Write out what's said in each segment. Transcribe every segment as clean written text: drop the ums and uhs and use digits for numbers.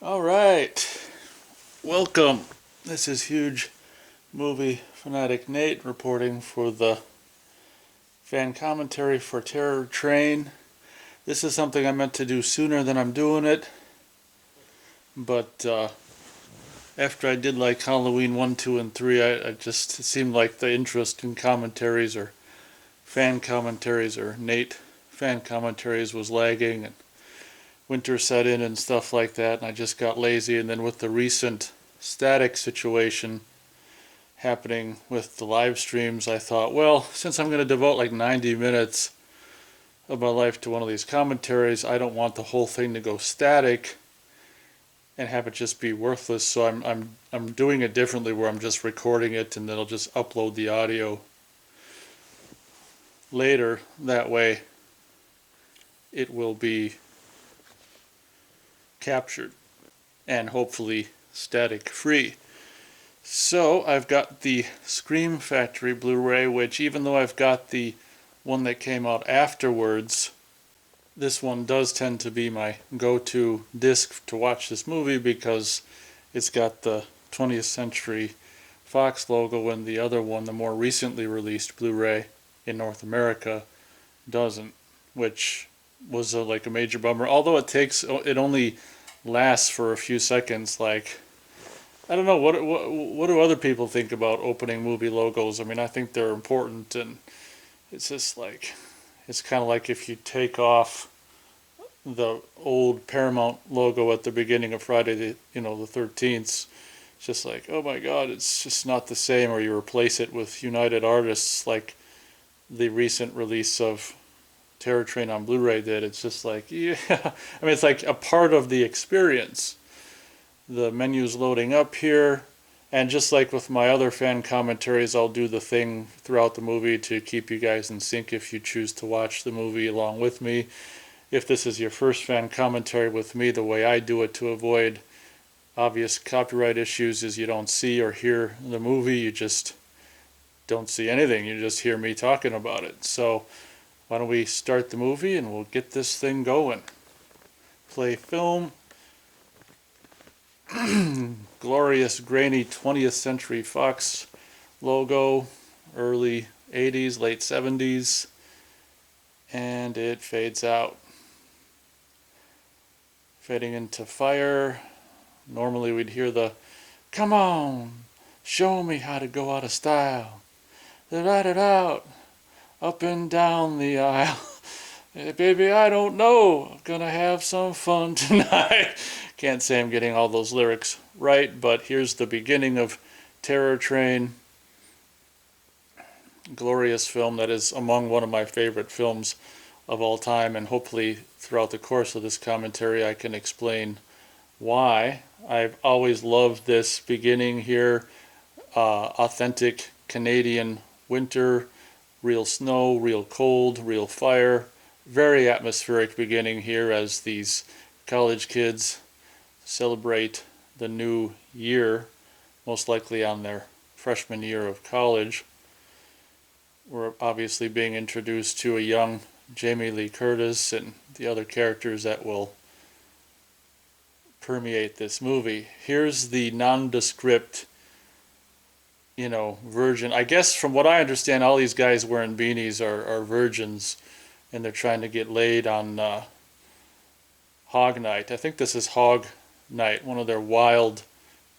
All right, welcome. This is Huge Movie Fanatic Nate reporting for the fan commentary for Terror Train. This is something I meant to do sooner than I'm doing it, but after I did like Halloween 1, 2, and 3, I just it seemed like the interest in commentaries or fan commentaries or Nate fan commentaries was lagging, and winter set in and stuff like that, and I just got lazy. And then with the recent static situation happening with the live streams, I thought, well, since I'm going to devote like 90 minutes of my life to one of these commentaries, I don't want the whole thing to go static and have it just be worthless. So I'm doing it differently, where I'm just recording it and then I'll just upload the audio later. That way it will be captured and hopefully static free. So I've got the Scream Factory Blu-ray, which, even though I've got the one that came out afterwards, this one does tend to be my go-to disc to watch this movie because it's got the 20th Century Fox logo, and the other one, the more recently released Blu-ray in North America, doesn't, which was like a major bummer. Although it only lasts for a few seconds. Like, I don't know, what do other people think about opening movie logos? I mean, I think they're important, and it's just like, it's kind of like if you take off the old Paramount logo at the beginning of Friday the 13th. It's just like, oh my God, it's just not the same. Or you replace it with United Artists, like the recent release of Terror Train on Blu-ray did. It's just like, yeah, I mean, it's like a part of the experience. The menu's loading up here, and just like with my other fan commentaries, I'll do the thing throughout the movie to keep you guys in sync if you choose to watch the movie along with me. If this is your first fan commentary with me, the way I do it to avoid obvious copyright issues is you don't see or hear the movie, you just don't see anything, you just hear me talking about it. So why don't we start the movie and we'll get this thing going. Play film. Glorious grainy 20th Century Fox logo, early 80s, late 70s, and it fades out. Fading into fire. Normally we'd hear the, come on, show me how to go out of style. Write it out, up and down the aisle. Hey, baby, I don't know. I'm gonna have some fun tonight. Can't say I'm getting all those lyrics right, but here's the beginning of Terror Train. Glorious film that is among one of my favorite films of all time, and hopefully throughout the course of this commentary I can explain why. I've always loved this beginning here. Authentic Canadian winter, real snow, real cold, real fire. Very atmospheric beginning here as these college kids celebrate the new year, most likely on their freshman year of college. We're obviously being introduced to a young Jamie Lee Curtis and the other characters that will permeate this movie. Here's the nondescript, virgin. I guess from what I understand, all these guys wearing beanies are virgins, and they're trying to get laid on Hog Night. I think this is Hog Night, one of their wild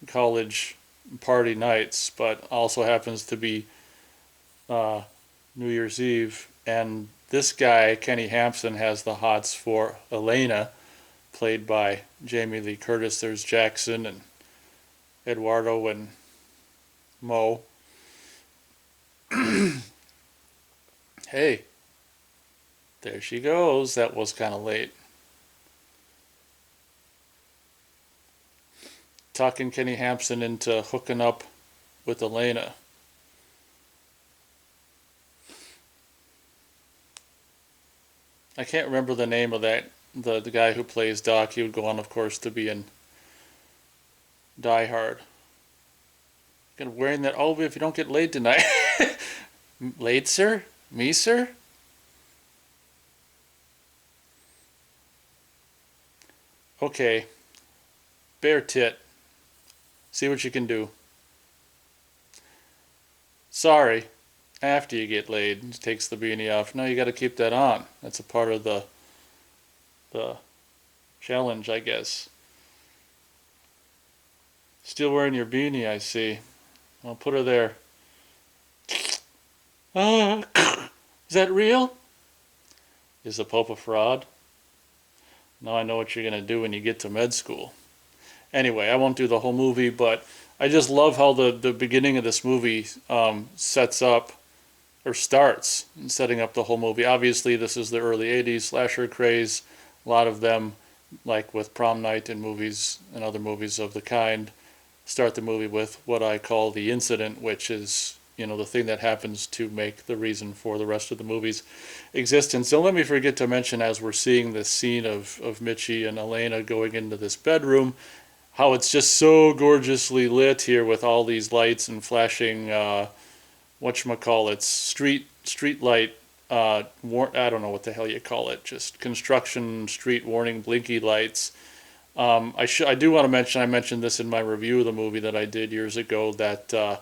college party nights, but also happens to be New Year's Eve. And this guy, Kenny Hampson, has the hots for Elena, played by Jamie Lee Curtis. There's Jackson and Eduardo and Mo. Hey, there she goes. That was kind of late. Talking Kenny Hampson into hooking up with Elena. I can't remember the name of that. The guy who plays Doc. He would go on, of course, to be in Die Hard. Wearing that, oh, if you don't get laid tonight. Laid, sir? Me, sir? Okay, Bare tit. See what you can do. Sorry. After you get laid, he takes the beanie off. No, you got to keep that on. That's a part of the challenge, I guess. Still wearing your beanie, I see. I'll put her there. Ah, is that real? Is the Pope a fraud? Now I know what you're going to do when you get to med school. Anyway, I won't do the whole movie, but I just love how the beginning of this movie sets up, or starts, setting up the whole movie. Obviously, this is the early 80s slasher craze. A lot of them, like with Prom Night and movies and other movies of the kind, start the movie with what I call the incident, which is, the thing that happens to make the reason for the rest of the movie's existence. Don't let me forget to mention, as we're seeing this scene of Mitchie and Elena going into this bedroom, how it's just so gorgeously lit here with all these lights and flashing, whatchamacallits, street light, I don't know what the hell you call it, just construction street warning blinky lights. I do want to mention, I mentioned this in my review of the movie that I did years ago, that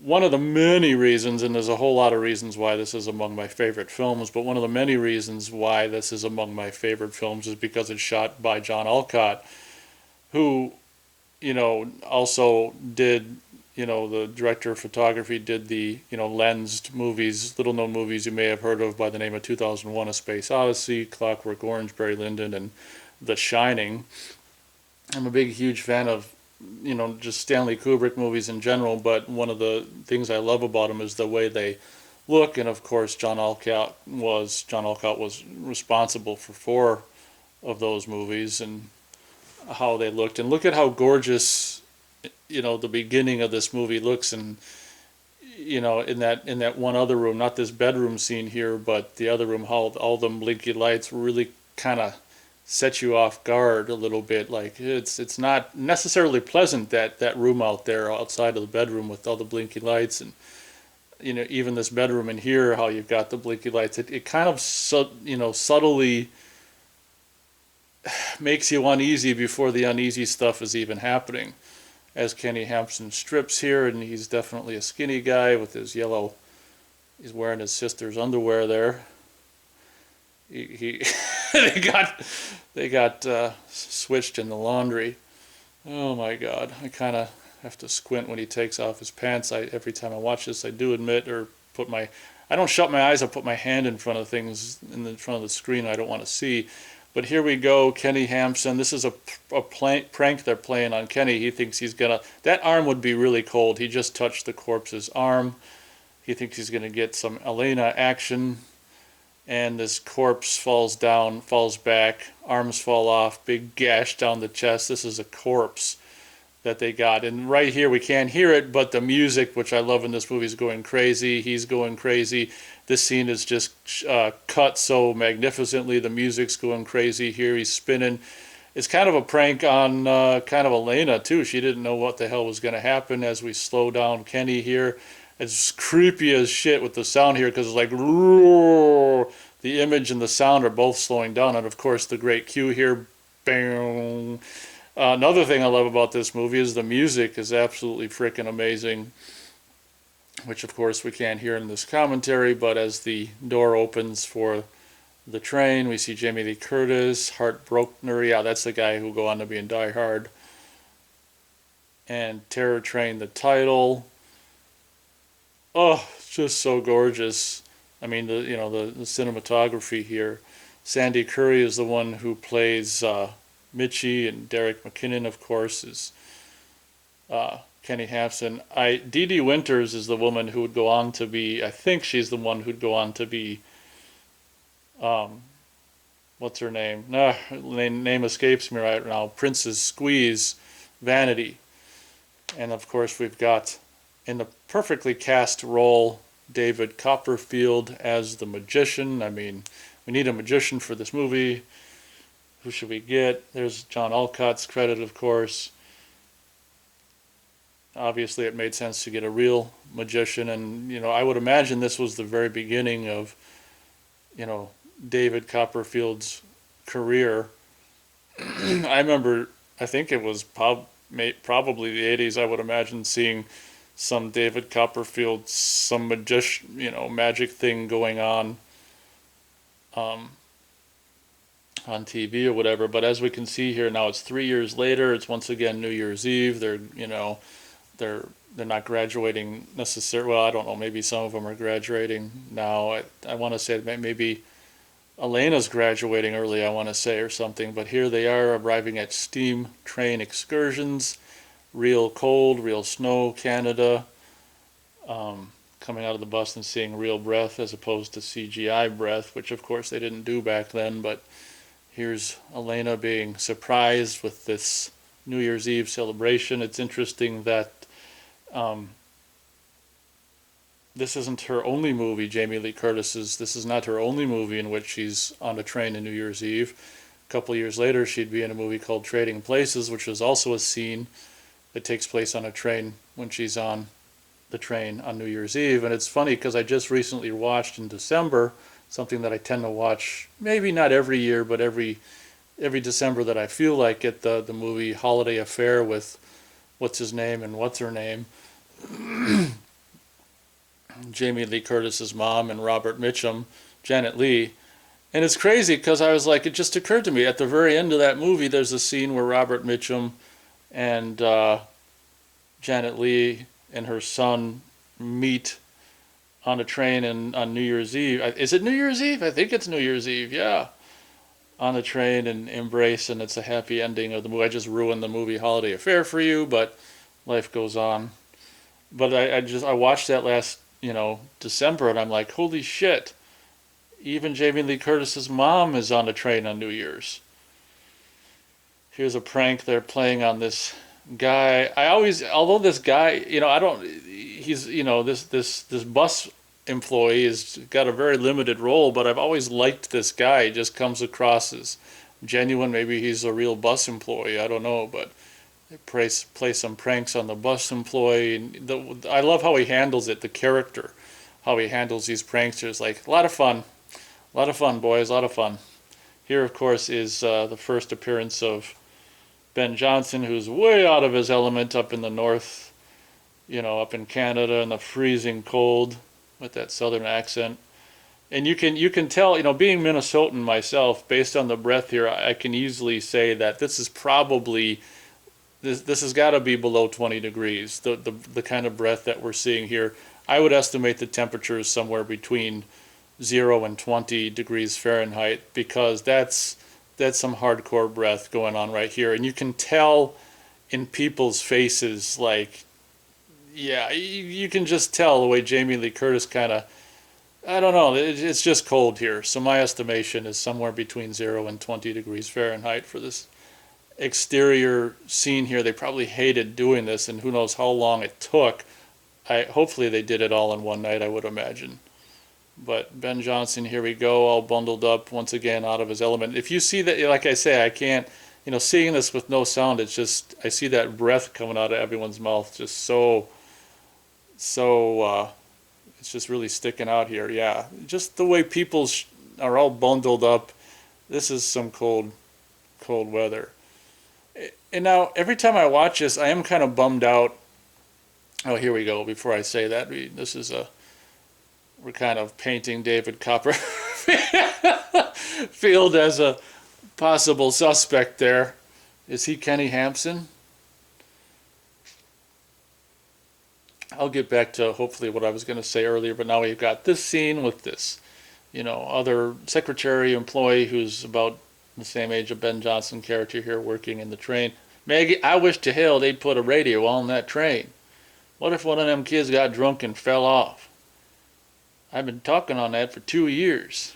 one of the many reasons, and there's a whole lot of reasons why this is among my favorite films, but one of the many reasons why this is among my favorite films is because it's shot by John Alcott, who, also did, the director of photography, did the, lensed movies, little known movies you may have heard of by the name of 2001: A Space Odyssey, Clockwork Orange, Barry Lyndon, and The Shining. I'm a big, huge fan of, just Stanley Kubrick movies in general, but one of the things I love about them is the way they look, and of course John Alcott was responsible for 4 of those movies, and how they looked. And look at how gorgeous, the beginning of this movie looks, and in that one other room, not this bedroom scene here, but the other room, how all them blinky lights really kind of set you off guard a little bit. Like it's not necessarily pleasant, that room out there outside of the bedroom with all the blinky lights, and even this bedroom in here, how you've got the blinky lights. It kind of subtly makes you uneasy before the uneasy stuff is even happening. As Kenny Hampson strips here, and he's definitely a skinny guy with his yellow. He's wearing his sister's underwear there. He they got switched in the laundry. Oh my God! I kind of have to squint when he takes off his pants. Every time I watch this, I do admit, or I don't shut my eyes. I put my hand in front of things, in front of the screen I don't want to see. But here we go, Kenny Hampson. This is a prank they're playing on Kenny. He thinks he's gonna. That arm would be really cold. He just touched the corpse's arm. He thinks he's gonna get some Elena action. And this corpse falls down, falls back, arms fall off, big gash down the chest. This is a corpse that they got. And right here, we can't hear it, but the music, which I love in this movie, is going crazy. He's going crazy. This scene is just cut so magnificently. The music's going crazy here. He's spinning. It's kind of a prank on kind of Elena, too. She didn't know what the hell was going to happen as we slow down Kenny here. It's creepy as shit with the sound here, because it's like, roar. The image and the sound are both slowing down. And of course, the great cue here, bang. Another thing I love about this movie is the music is absolutely freaking amazing, which of course we can't hear in this commentary, but as the door opens for the train, we see Jamie Lee Curtis, Heartbrokener, yeah, that's the guy who'll go on to be in Die Hard, and Terror Train, the title. Oh, it's just so gorgeous. I mean, the cinematography here. Sandy Curry is the one who plays Mitchie, and Derek McKinnon, of course, is Kenny Hampson. Dee Dee Winters is the woman who would go on to be, I think she's the one who'd go on to be, what's her name? No, name escapes me right now. Princess Squeeze, Vanity. And of course we've got, in the perfectly cast role, David Copperfield as the magician. I mean, we need a magician for this movie. Who should we get? There's John Alcott's credit, of course. Obviously, it made sense to get a real magician, and I would imagine this was the very beginning of, David Copperfield's career. I I think it was probably the 80s. I would imagine seeing some David Copperfield, some magician, magic thing going um, on TV or whatever. But as we can see here now, it's 3 years later. It's once again New Year's Eve. They're they're not graduating necessarily. Well, I don't know. Maybe some of them are graduating now. I want to say maybe Elena's graduating early, I want to say, or something. But here they are arriving at steam train excursions. Real cold, real snow, Canada. Coming out of the bus and seeing real breath as opposed to CGI breath, which of course they didn't do back then. But here's Elena being surprised with this New Year's Eve celebration. It's interesting that this isn't her only movie, Jamie Lee Curtis's. This is not her only movie in which she's on a train on New Year's Eve. A couple of years later, she'd be in a movie called Trading Places, which is also a scene that takes place on a train when she's on the train on New Year's Eve. And it's funny because I just recently watched in December something that I tend to watch, maybe not every year, but every December that I feel like it, the movie Holiday Affair with what's his name and what's her name, Jamie Lee Curtis's mom and Robert Mitchum, Janet Leigh. And it's crazy because I was like, it just occurred to me at the very end of that movie, there's a scene where Robert Mitchum and Janet Leigh and her son meet on a train on New Year's Eve. Is it New Year's Eve? I think it's New Year's Eve, yeah. On the train and embrace, and it's a happy ending of the movie. I just ruined the movie Holiday Affair for you, but life goes on. But I watched that last, December, and I'm like, holy shit. Even Jamie Lee Curtis's mom is on a train on New Year's. Here's a prank they're playing on this guy. Although this guy, this bus employee has got a very limited role, but I've always liked this guy. He just comes across as genuine. Maybe he's a real bus employee. I don't know, but they play some pranks on the bus employee. I love how he handles it, the character, how he handles these pranksters. Like, a lot of fun, boys, a lot of fun. Here, of course, is the first appearance of Ben Johnson, who's way out of his element up in the north, up in Canada in the freezing cold with that southern accent. And you can tell, being Minnesotan myself, based on the breath here, I can easily say that this is probably, this has got to be below 20 degrees, the kind of breath that we're seeing here. I would estimate the temperature is somewhere between 0 and 20 degrees Fahrenheit, because that's some hardcore breath going on right here. And you can tell in people's faces, like, yeah, you can just tell the way Jamie Lee Curtis kind of, I don't know, it's just cold here. So my estimation is somewhere between 0 and 20 degrees Fahrenheit for this exterior scene here. They probably hated doing this, and who knows how long it took. Hopefully they did it all in one night, I would imagine. But Ben Johnson, here we go, all bundled up, once again, out of his element. If you see that, like I say, I can't, seeing this with no sound, it's just, I see that breath coming out of everyone's mouth, just so, it's just really sticking out here. Yeah, just the way people are all bundled up. This is some cold weather. And now, every time I watch this, I am kind of bummed out. Oh, here we go. Before I say that, we're kind of painting David Copperfield as a possible suspect there. Is he Kenny Hampson? I'll get back to hopefully what I was going to say earlier, but now we've got this scene with this, other secretary employee who's about the same age of Ben Johnson character here working in the train. Maggie, I wish to hell they'd put a radio on that train. What if one of them kids got drunk and fell off? I've been talking on that for 2 years.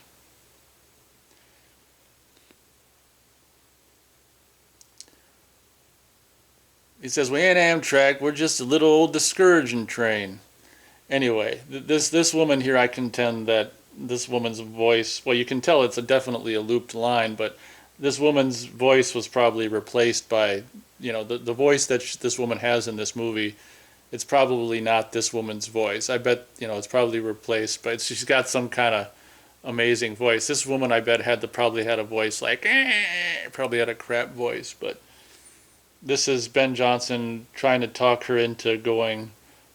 He says, we ain't Amtrak, we're just a little old discouraging train. Anyway, this woman here, I contend that this woman's voice, well, you can tell it's definitely a looped line, but this woman's voice was probably replaced by, the voice that this woman has in this movie. It's probably not this woman's voice. I bet, it's probably replaced, but she's got some kind of amazing voice. This woman, I bet, probably had a voice like, probably had a crap voice, but this is Ben Johnson trying to talk her into going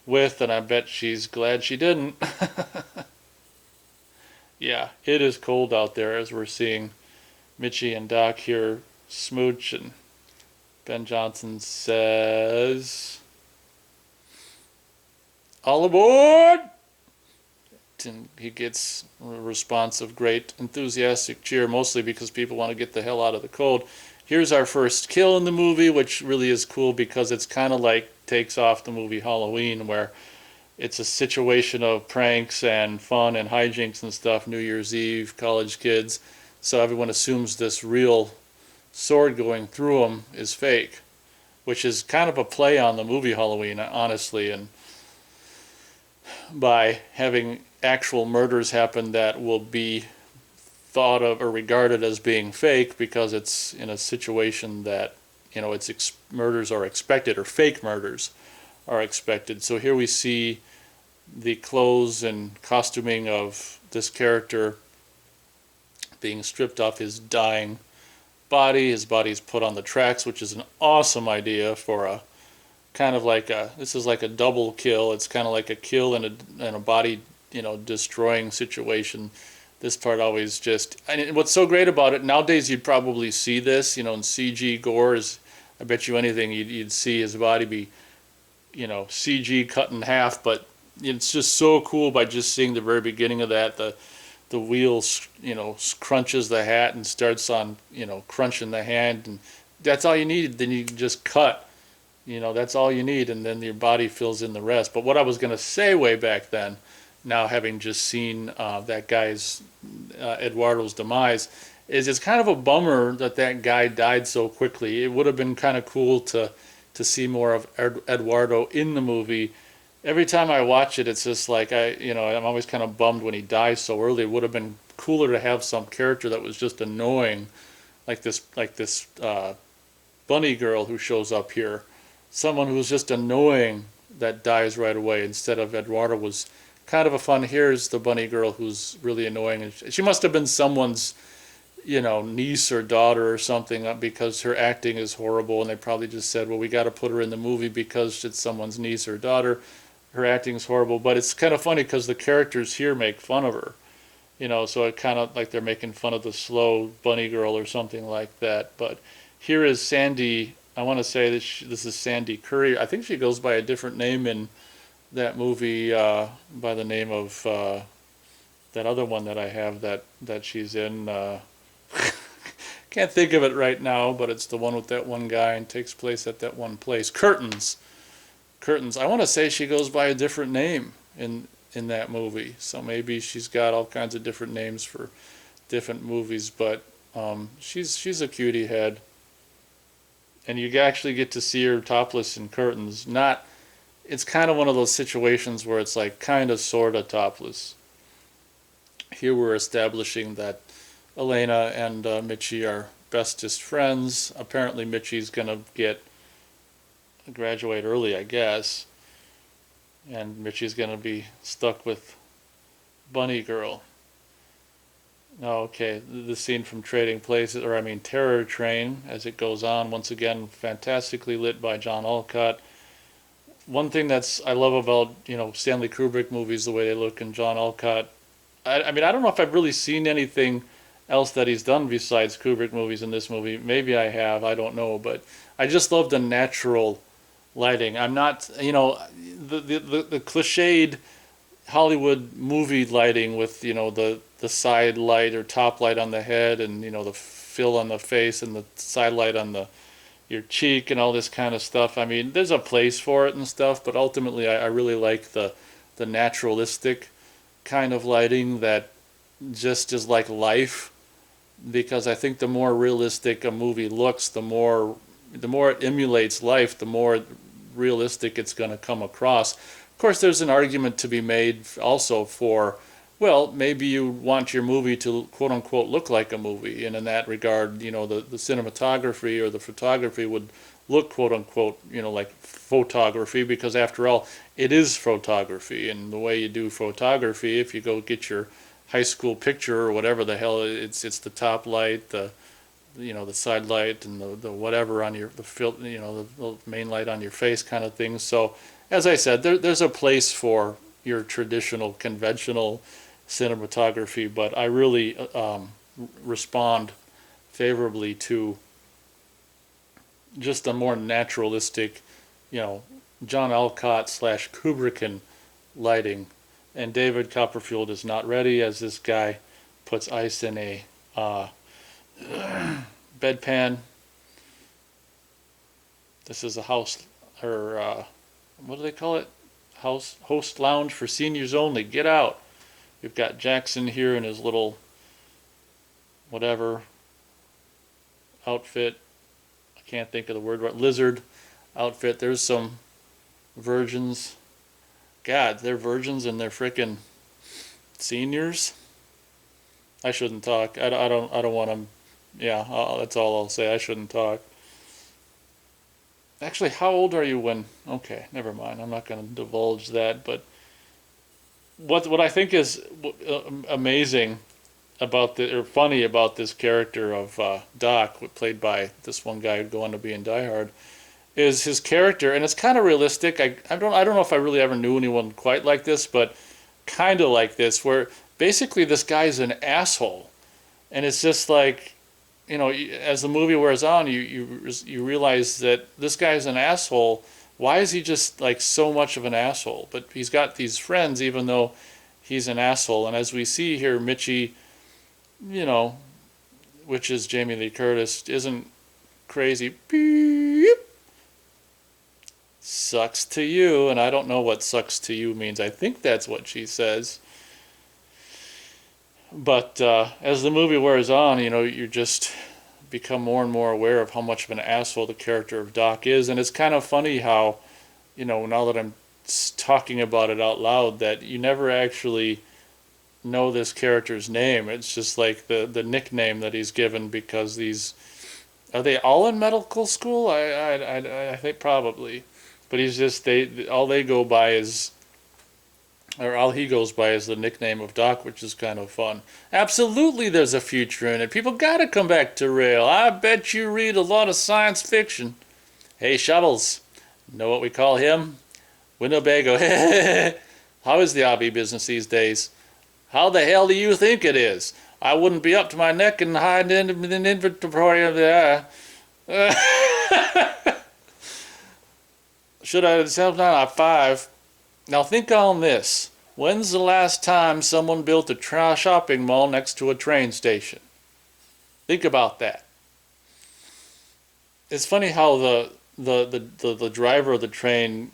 with, and I bet she's glad she didn't. Yeah, it is cold out there as we're seeing Mitchie and Doc here smooch, and Ben Johnson says, "All aboard!" And he gets a response of great enthusiastic cheer, mostly because people want to get the hell out of the cold. Here's our first kill in the movie, which really is cool because it's kind of like takes off the movie Halloween, where it's a situation of pranks and fun and hijinks and stuff, New Year's Eve, college kids. So everyone assumes this real sword going through them is fake, which is kind of a play on the movie Halloween, honestly, and by having actual murders happen that will be thought of or regarded as being fake because it's in a situation that, it's murders are expected, or fake murders are expected. So here we see the clothes and costuming of this character being stripped off his dying body. His body's put on the tracks, which is an awesome idea for a kind of like this is like a double kill. It's kind of like a kill and a body, destroying situation. This part always just, and what's so great about it, nowadays you'd probably see this, in CG gores. I bet you anything you'd see his body be, CG cut in half, but it's just so cool by just seeing the very beginning of that. The wheel, crunches the hat and starts on, crunching the hand, and that's all you need. Then you can just cut. That's all you need, and then your body fills in the rest. But what I was going to say way back then, now having just seen that guy's, Eduardo's demise, is it's kind of a bummer that guy died so quickly. It would have been kind of cool to see more of Eduardo in the movie. Every time I watch it, it's just like I'm always kind of bummed when he dies so early. It would have been cooler to have some character that was just annoying, like this bunny girl who shows up here. Someone who's just annoying that dies right away instead of Eduardo was kind of a fun. Here's the bunny girl who's really annoying. And she must have been someone's, niece or daughter or something, because her acting is horrible. And they probably just said, well, we got to put her in the movie because it's someone's niece or daughter. Her acting is horrible. But it's kind of funny because the characters here make fun of her. So it kind of like they're making fun of the slow bunny girl or something like that. But here is Sandy. I want to say this is Sandy Curry. I think she goes by a different name in that movie, by the name of that other one that I have that she's in. Can't think of it right now, but it's the one with that one guy and takes place at that one place. Curtains. I want to say she goes by a different name in that movie. So maybe she's got all kinds of different names for different movies, but she's a cutie head. And you actually get to see her topless in Curtains. It's kind of one of those situations where it's like kind of sort of topless. Here we're establishing that Elena and Mitchie are bestest friends. Apparently Mitchie's going to graduate early, I guess. And Mitchie's going to be stuck with Bunny Girl. Oh, okay, the scene from Trading Places, Terror Train, as it goes on, once again, fantastically lit by John Alcott. One thing I love about, Stanley Kubrick movies, the way they look, and John Alcott. I don't know if I've really seen anything else that he's done besides Kubrick movies in this movie. Maybe I have, I don't know, but I just love the natural lighting. I'm not, the cliched Hollywood movie lighting with, the side light or top light on the head, and the fill on the face and the side light on your cheek and all this kind of stuff. There's a place for it and stuff, but ultimately I really like the naturalistic kind of lighting that just is like life, because I think the more realistic a movie looks, the more it emulates life, the more realistic it's going to come across. Of course, there's an argument to be made also for, well, maybe you want your movie to quote unquote look like a movie, and in that regard, the cinematography or the photography would look quote unquote, like photography, because after all, it is photography. And the way you do photography, if you go get your high school picture or whatever the hell, it's the top light, the the side light and the whatever on the filter, the main light on your face kind of thing. So as I said, there's a place for your traditional conventional cinematography, but I really respond favorably to just a more naturalistic, John Alcott / Kubrickian lighting. And David Copperfield is not ready, as this guy puts ice in a bedpan. This is a house, or what do they call it? Host lounge for seniors only. Get out. We've got Jackson here in his little whatever outfit. I can't think of the word right. Lizard outfit. There's some virgins. God, they're virgins and they're freaking seniors. I shouldn't talk. I don't want to. Yeah, that's all I'll say. I shouldn't talk. Actually, how old are you when? Okay, never mind. I'm not going to divulge that. But what I think is amazing about or funny about this character of Doc, played by this one guy who'd go on to be in Die Hard, is his character, and it's kind of realistic. I don't know if I really ever knew anyone quite like this, but kind of like this, where basically this guy's an asshole, and it's just like, as the movie wears on, you realize that this guy's an asshole. Why is he just like so much of an asshole? But he's got these friends, even though he's an asshole. And as we see here, Mitchie, which is Jamie Lee Curtis, isn't crazy. Beep. Sucks to you, and I don't know what sucks to you means. I think that's what she says. But as the movie wears on, you just become more and more aware of how much of an asshole the character of Doc is. And it's kind of funny how, now that I'm talking about it out loud, that you never actually know this character's name. It's just like the nickname that he's given because are they all in medical school? I think probably. But he's just, all he goes by is the nickname of Doc, which is kind of fun. Absolutely there's a future in it. People gotta come back to rail. I bet you read a lot of science fiction. Hey, Shuttles, know what we call him? Winnebago. How is the RV business these days? How the hell do you think it is? I wouldn't be up to my neck and hiding in an inventory of the Should I have 795? Now think on this. When's the last time someone built a shopping mall next to a train station? Think about that. It's funny how the driver of the train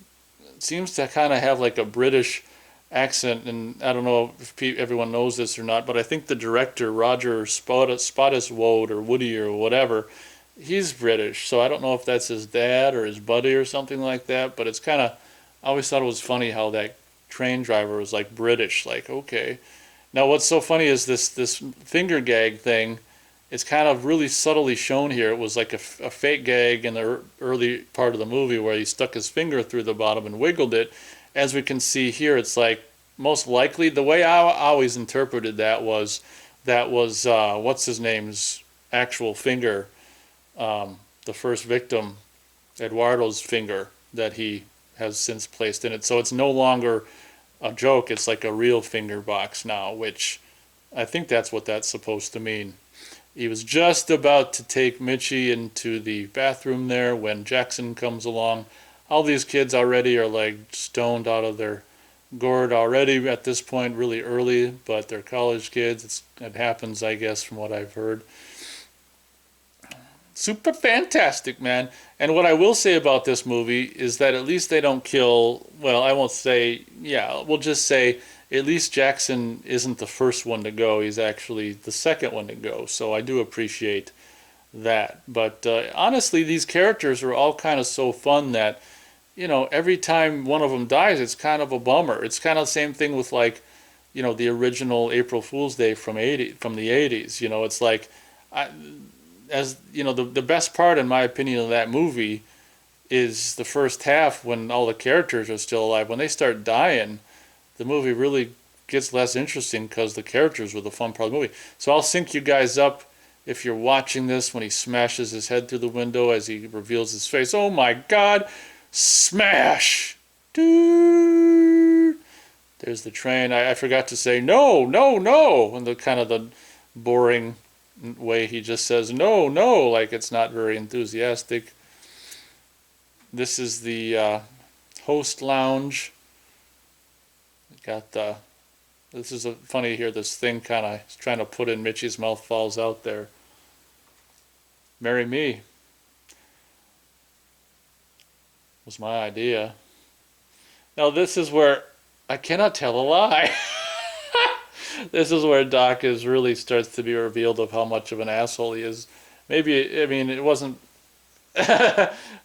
seems to kind of have like a British accent, and I don't know if everyone knows this or not, but I think the director, Roger Spottiswoode or Woody or whatever, he's British, so I don't know if that's his dad or his buddy or something like that, but it's kind of, I always thought it was funny how that train driver was like British, like, okay. Now what's so funny is this finger gag thing, it's kind of really subtly shown here. It was like a fake gag in the early part of the movie where he stuck his finger through the bottom and wiggled it. As we can see here, it's like, most likely, the way I always interpreted that was what's his name's actual finger, the first victim, Eduardo's finger that he has since placed in it. So it's no longer a joke, it's like a real finger box now, which I think that's what that's supposed to mean. He was just about to take Mitchie into the bathroom there when Jackson comes along. All these kids already are like stoned out of their gourd already at this point, really early, but they're college kids. It happens, I guess, from what I've heard. Super fantastic, man. And what I will say about this movie is that at least they don't kill, well, I won't say, yeah, we'll just say at least Jackson isn't the first one to go. He's actually the second one to go. So I do appreciate that. But honestly, these characters are all kind of so fun that, every time one of them dies, it's kind of a bummer. It's kind of the same thing with like, the original April Fool's Day from the 80s. It's like, the best part, in my opinion, of that movie is the first half when all the characters are still alive. When they start dying, the movie really gets less interesting because the characters were the fun part of the movie. So I'll sync you guys up if you're watching this when he smashes his head through the window as he reveals his face. Oh my God! Smash! Dude! There's the train. I forgot to say no, no, no, and the kind of the boring way he just says no, no, like it's not very enthusiastic. This is the host lounge. Got the. This is funny here. This thing kind of trying to put in Mitchie's mouth falls out there. Marry me was my idea. Now this is where I cannot tell a lie. This is where Doc is really starts to be revealed of how much of an asshole he is. Maybe, I mean, it wasn't,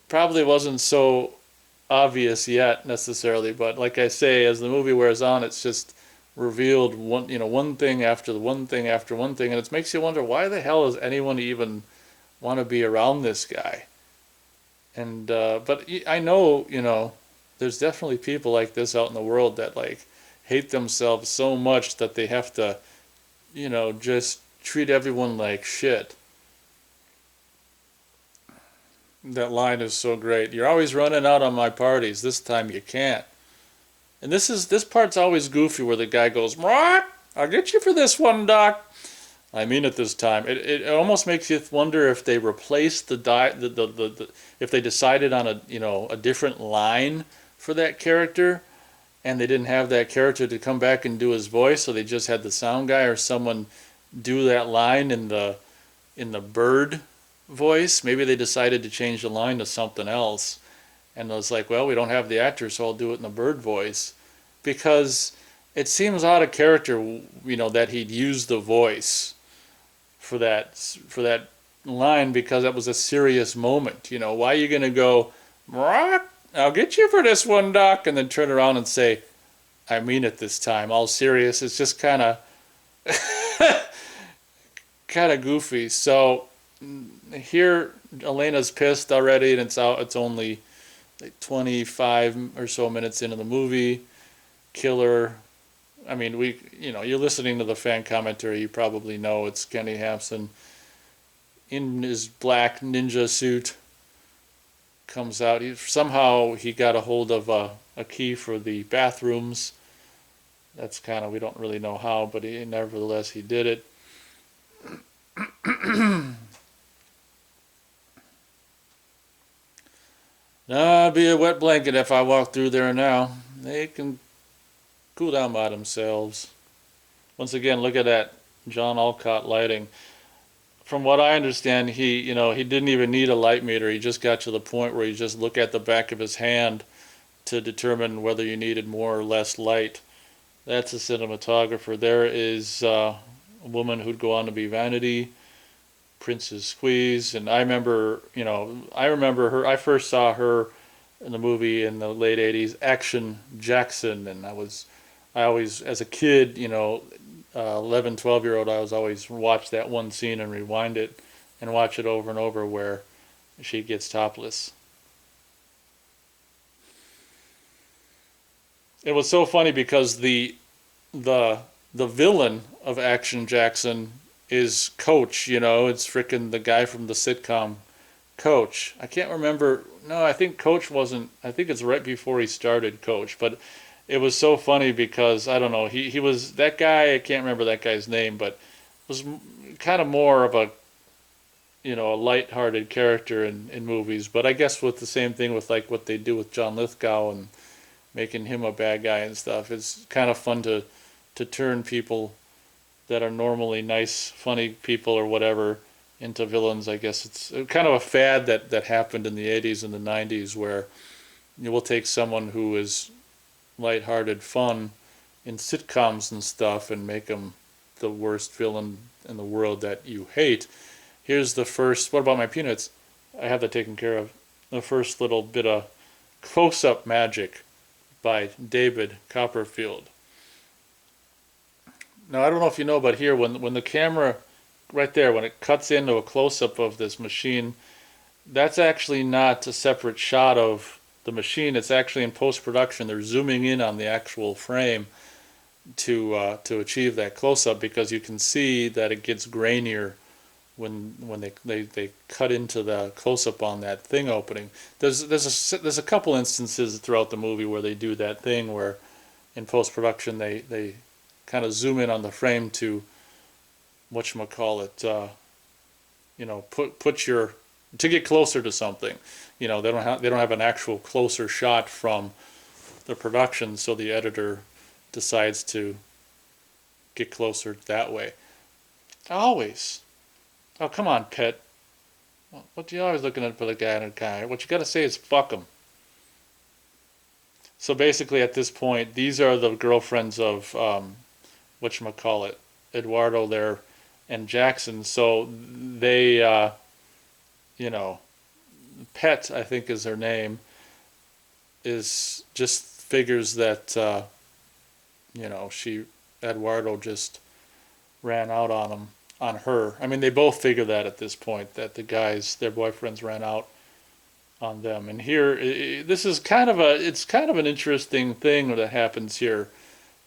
probably wasn't so obvious yet necessarily, but like I say, as the movie wears on, it's just revealed one thing after the one thing after one thing, and it makes you wonder, why the hell does anyone even want to be around this guy? And but I know, there's definitely people like this out in the world that like hate themselves so much that they have to, just treat everyone like shit. That line is so great. You're always running out on my parties. This time you can't. And this part's always goofy where the guy goes, "What? I'll get you for this one, Doc." I mean it this time. It almost makes you wonder if they replaced if they decided on a different line for that character, and they didn't have that character to come back and do his voice, so they just had the sound guy or someone do that line in the bird voice. Maybe they decided to change the line to something else, and it was like, well, we don't have the actor, so I'll do it in the bird voice, because it seems out of character, that he'd use the voice for that line, because that was a serious moment. Why are you gonna go, "I'll get you for this one, Doc," and then turn around and say, "I mean it this time," all serious? It's just kind of goofy. So here Elena's pissed already, and it's only like 25 or so minutes into the movie. Killer. I mean, you're listening to the fan commentary, you probably know it's Kenny Hampson in his black ninja suit. Comes out. Somehow he got a hold of a key for the bathrooms. That's kind of, we don't really know how, but nevertheless he did it. Now I'd be a wet blanket if I walk through there now. They can cool down by themselves. Once again, look at that John Alcott lighting. From what I understand, he didn't even need a light meter. He just got to the point where you just look at the back of his hand to determine whether you needed more or less light. That's a cinematographer. There is a woman who'd go on to be Vanity, Princess Squeeze, and I remember her. I first saw her in the movie in the late '80s, Action Jackson, and I always, as a kid, 11, 12-year-old, I was always watch that one scene and rewind it and watch it over and over where she gets topless. It was so funny because the villain of Action Jackson is Coach. It's frickin' the guy from the sitcom Coach. I can't remember. No, I think Coach wasn't. I think it's right before he started Coach, but it was so funny because, I don't know, he was that guy. I can't remember that guy's name, but was kind of more of a light-hearted character in movies. But I guess with the same thing with like what they do with John Lithgow and making him a bad guy and stuff, it's kind of fun to turn people that are normally nice, funny people or whatever into villains. I guess it's kind of a fad that happened in the 80s and the 90s where you will take someone who is lighthearted fun in sitcoms and stuff and make them the worst villain in the world that you hate. Here's the first, what about my peanuts? I have that taken care of. The first little bit of close-up magic by David Copperfield. Now, I don't know if you know, but here, when the camera, right there, when it cuts into a close-up of this machine, that's actually not a separate shot of the machine. It's actually in post-production. They're zooming in on the actual frame to achieve that close-up, because you can see that it gets grainier when they cut into the close up on that thing opening. There's a couple instances throughout the movie where they do that thing where in post production they kind of zoom in on the frame to whatchamacallit, put your to get closer to something. They don't have an actual closer shot from the production, so the editor decides to get closer that way. Always. Oh, come on, Pet. What you always looking at for the guy in a guy? What you gotta say is fuck him. So basically, at this point, these are the girlfriends of whatchamacallit, Eduardo there and Jackson. So they, you know, Pet, I think is her name, is just figures that, she, Eduardo just ran out on him, on her. I mean, they both figure that at this point, that the guys, their boyfriends ran out on them. And here, this is it's kind of an interesting thing that happens here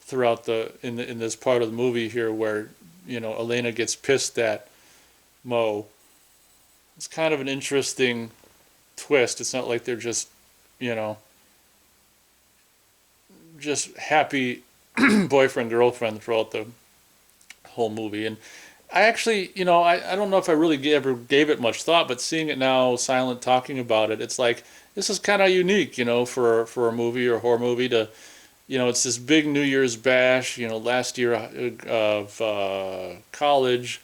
throughout in this part of the movie here where, Elena gets pissed at Mo. It's kind of an interesting twist. It's not like they're just, just happy boyfriend girlfriend throughout the whole movie. And I actually, I don't know if I really ever gave it much thought, but seeing it now, silent talking about it, it's like this is kind of unique, for a movie or a horror movie to, it's this big New Year's bash, last year of college,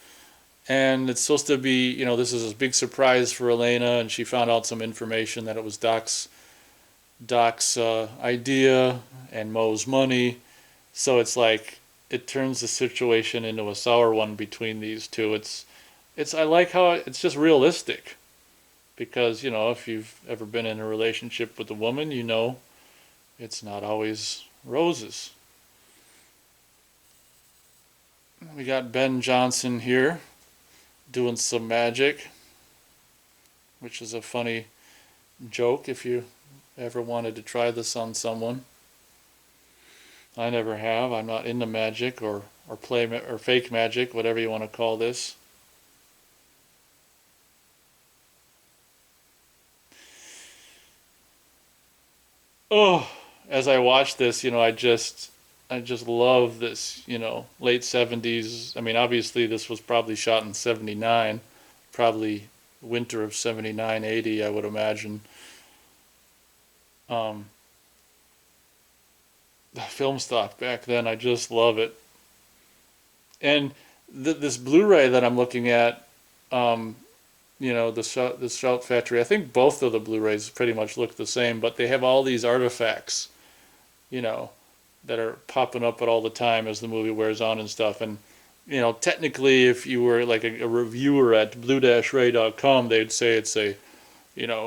and it's supposed to be, this is a big surprise for Elena, and she found out some information that it was Doc's idea and Mo's money. So it's like it turns the situation into a sour one between these two. I like how it's just realistic, because if you've ever been in a relationship with a woman, it's not always roses. We got Ben Johnson here doing some magic, which is a funny joke if you ever wanted to try this on someone. I never have. I'm not into magic or fake magic, whatever you want to call this. Oh, as I watch this, I just love this, late 70s. I mean, obviously this was probably shot in 79, probably winter of 79, 80, I would imagine. The film stock back then, I just love it. And this Blu-ray that I'm looking at, the Shout Factory, I think both of the Blu-rays pretty much look the same, but they have all these artifacts, that are popping up at all the time as the movie wears on and stuff. And, technically, if you were like a reviewer at blue-ray.com, they'd say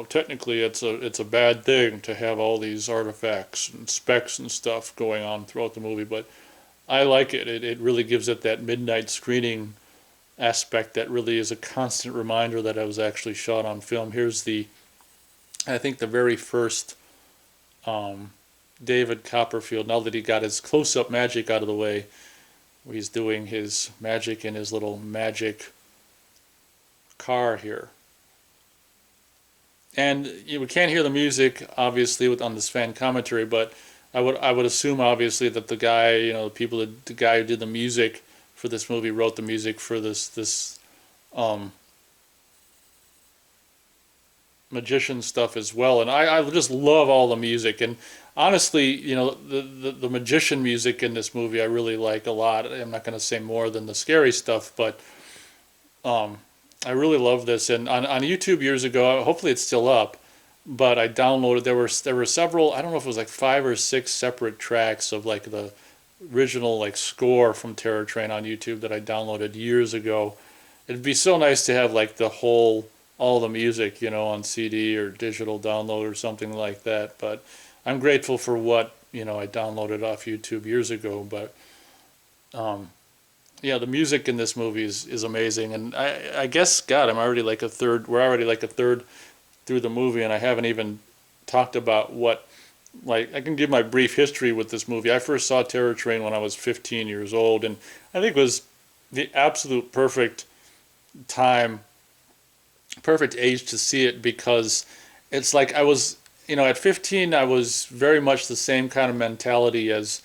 technically it's a bad thing to have all these artifacts and specs and stuff going on throughout the movie, but I like it. It really gives it that midnight screening aspect that really is a constant reminder that I was actually shot on film. Here's I think the very first David Copperfield, now that he got his close-up magic out of the way, where he's doing his magic in his little magic car here. And we can't hear the music, obviously, on this fan commentary, but I would assume, obviously, that the guy, the guy who did the music for this movie wrote the music for this magician stuff as well. And I just love all the music. And honestly, the magician music in this movie I really like a lot. I'm not going to say more than the scary stuff, but I really love this. And on YouTube years ago, hopefully it's still up, but I downloaded, there were several, I don't know if it was like 5 or 6 separate tracks of like the original like score from Terror Train on YouTube that I downloaded years ago. It'd be so nice to have like all the music, on CD or digital download or something like that. But I'm grateful for what, I downloaded off YouTube years ago. But yeah, the music in this movie is amazing. And I guess, God, we're already like a third through the movie, and I haven't even talked about I can give my brief history with this movie. I first saw Terror Train when I was 15 years old, and I think it was the absolute perfect time, perfect age to see it because it's like I was, at 15, I was very much the same kind of mentality as,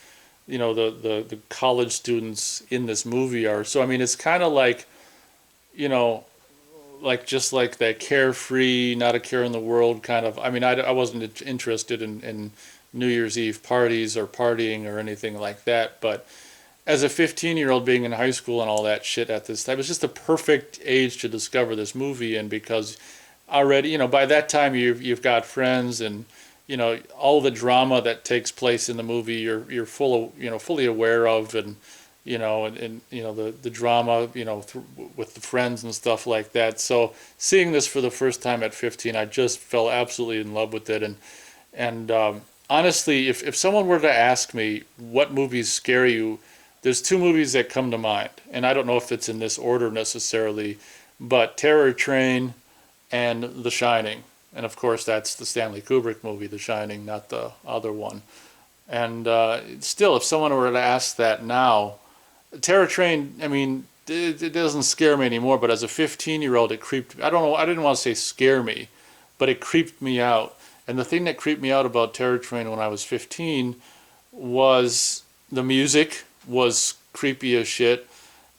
the college students in this movie are. So, I mean, it's kind of like, you know, like just like that carefree, not a care in the world kind of. I mean, I wasn't interested in New Year's Eve parties or partying or anything like that. But as a 15-year-old being in high school and all that shit at this time, it was just the perfect age to discover this movie. And because already, by that time you've got friends and all the drama that takes place in the movie you're full of fully aware of and the drama with the friends and stuff like that. So seeing this for the first time at 15, I just fell absolutely in love with it. And honestly, if someone were to ask me what movies scare you, there's two movies that come to mind, and I don't know if it's in this order necessarily, but Terror Train and The Shining. And of course, that's the Stanley Kubrick movie, The Shining, not the other one. And still, if someone were to ask that now, Terror Train, I mean, it doesn't scare me anymore, but as a 15-year-old, it creeped. I don't know, I didn't want to say scare me, but it creeped me out. And the thing that creeped me out about Terror Train when I was 15 was the music was creepy as shit.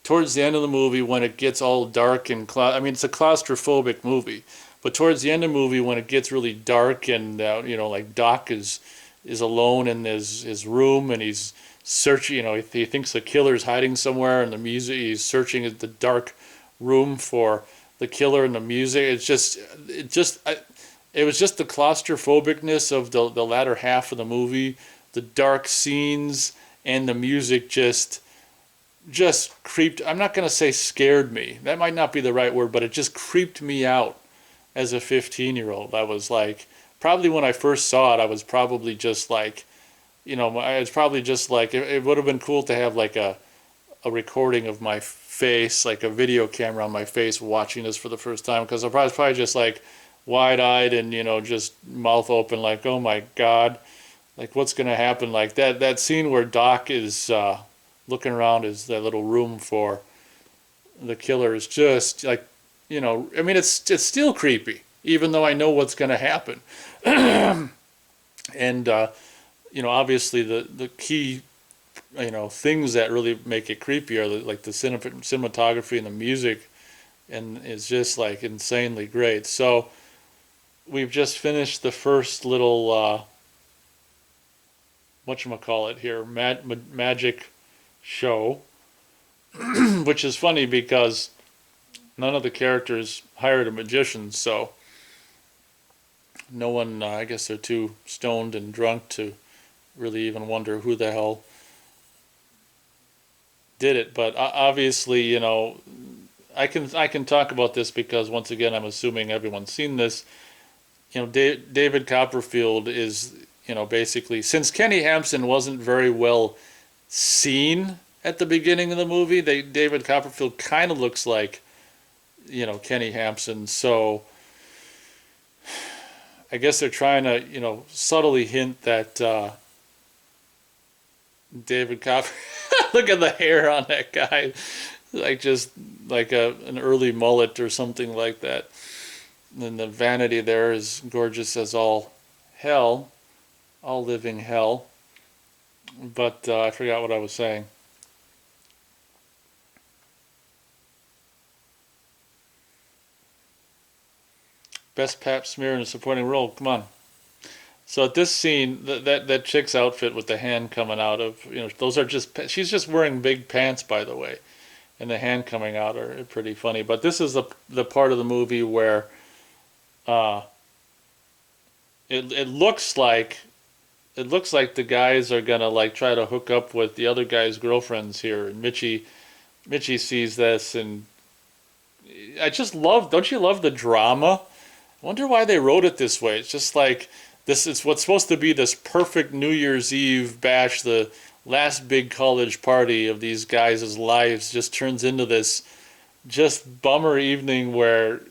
Towards the end of the movie, when it gets all dark and I mean, it's a claustrophobic movie, but towards the end of the movie, when it gets really dark and like Doc is alone in his room and he's searching, he thinks the killer's hiding somewhere, and the music he's searching the dark room for the killer, and the music. It was just the claustrophobicness of the latter half of the movie, the dark scenes, and the music just creeped. I'm not going to say scared me. That might not be the right word, but it just creeped me out as a 15-year-old. I was like, probably when I first saw it, I was probably just like, it's probably just like, it would have been cool to have like a recording of my face, like a video camera on my face watching this for the first time, because I was probably just like wide-eyed and, just mouth open like, oh my God, like what's going to happen? Like that scene where Doc is looking around his that little room for the killer is just like, I mean, it's still creepy, even though I know what's going to happen. And, obviously the key, things that really make it creepy are like the cinematography and the music, and it's just like insanely great. So we've just finished the first little, whatchamacallit here, magic show, which is funny because none of the characters hired a magician, so no one, I guess they're too stoned and drunk to really even wonder who the hell did it. But obviously, I can talk about this because once again, I'm assuming everyone's seen this. David Copperfield is, basically, since Kenny Hampson wasn't very well seen at the beginning of the movie, David Copperfield kind of looks like, Kenny Hampson. So I guess they're trying to, subtly hint that David Copperfield. Look at the hair on that guy, like just like an early mullet or something like that. And the vanity there is gorgeous as all hell, all living hell. But I forgot what I was saying. Best pap smear in a supporting role. Come on. So at this scene, that chick's outfit with the hand coming out of, those are she's just wearing big pants, by the way, and the hand coming out are pretty funny. But this is the part of the movie where uh, it looks like the guys are gonna like try to hook up with the other guy's girlfriends here, and Mitchie sees this, and I just love. Don't you love the drama? I wonder why they wrote it this way. It's just like this is what's supposed to be this perfect New Year's Eve bash, the last big college party of these guys' lives, just turns into this just bummer evening where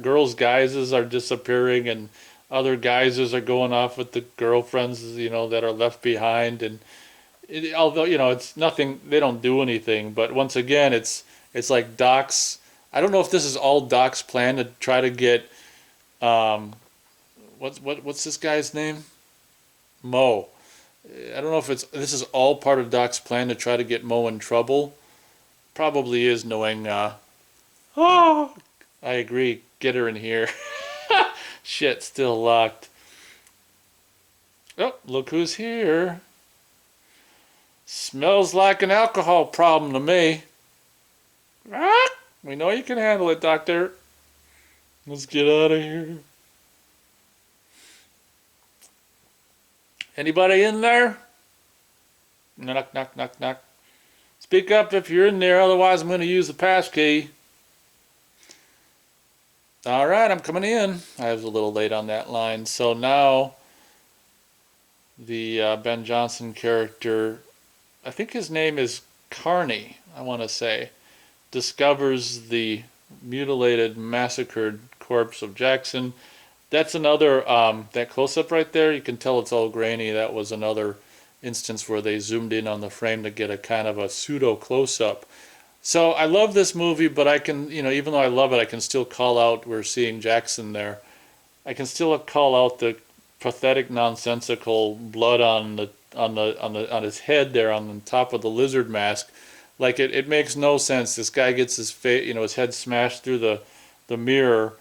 girls' guises are disappearing and other guises are going off with the girlfriends that are left behind, and although it's nothing, they don't do anything, but once again It's like Doc's. I don't know if this is all Doc's plan to try to get um, what's this guy's name? Mo. I don't know if this is all part of Doc's plan to try to get Mo in trouble. Probably is, knowing. Oh, I agree. Get her in here. Shit, still locked. Oh, look who's here. Smells like an alcohol problem to me. Ah, we know you can handle it, Doctor. Let's get out of here. Anybody in there? Knock, knock, knock, knock. Speak up if you're in there, otherwise I'm going to use the pass key. Alright, I'm coming in. I was a little late on that line. So now the Ben Johnson character, I think his name is Carney, I want to say, discovers the mutilated, massacred corpse of Jackson. That's another, that close-up right there, you can tell it's all grainy. That was another instance where they zoomed in on the frame to get a kind of a pseudo close-up. So I love this movie, but I can, even though I love it, I can still call out, we're seeing Jackson there, I can still call out the pathetic, nonsensical blood on his head there on the top of the lizard mask. Like it makes no sense. This guy gets his face, his head smashed through the mirror,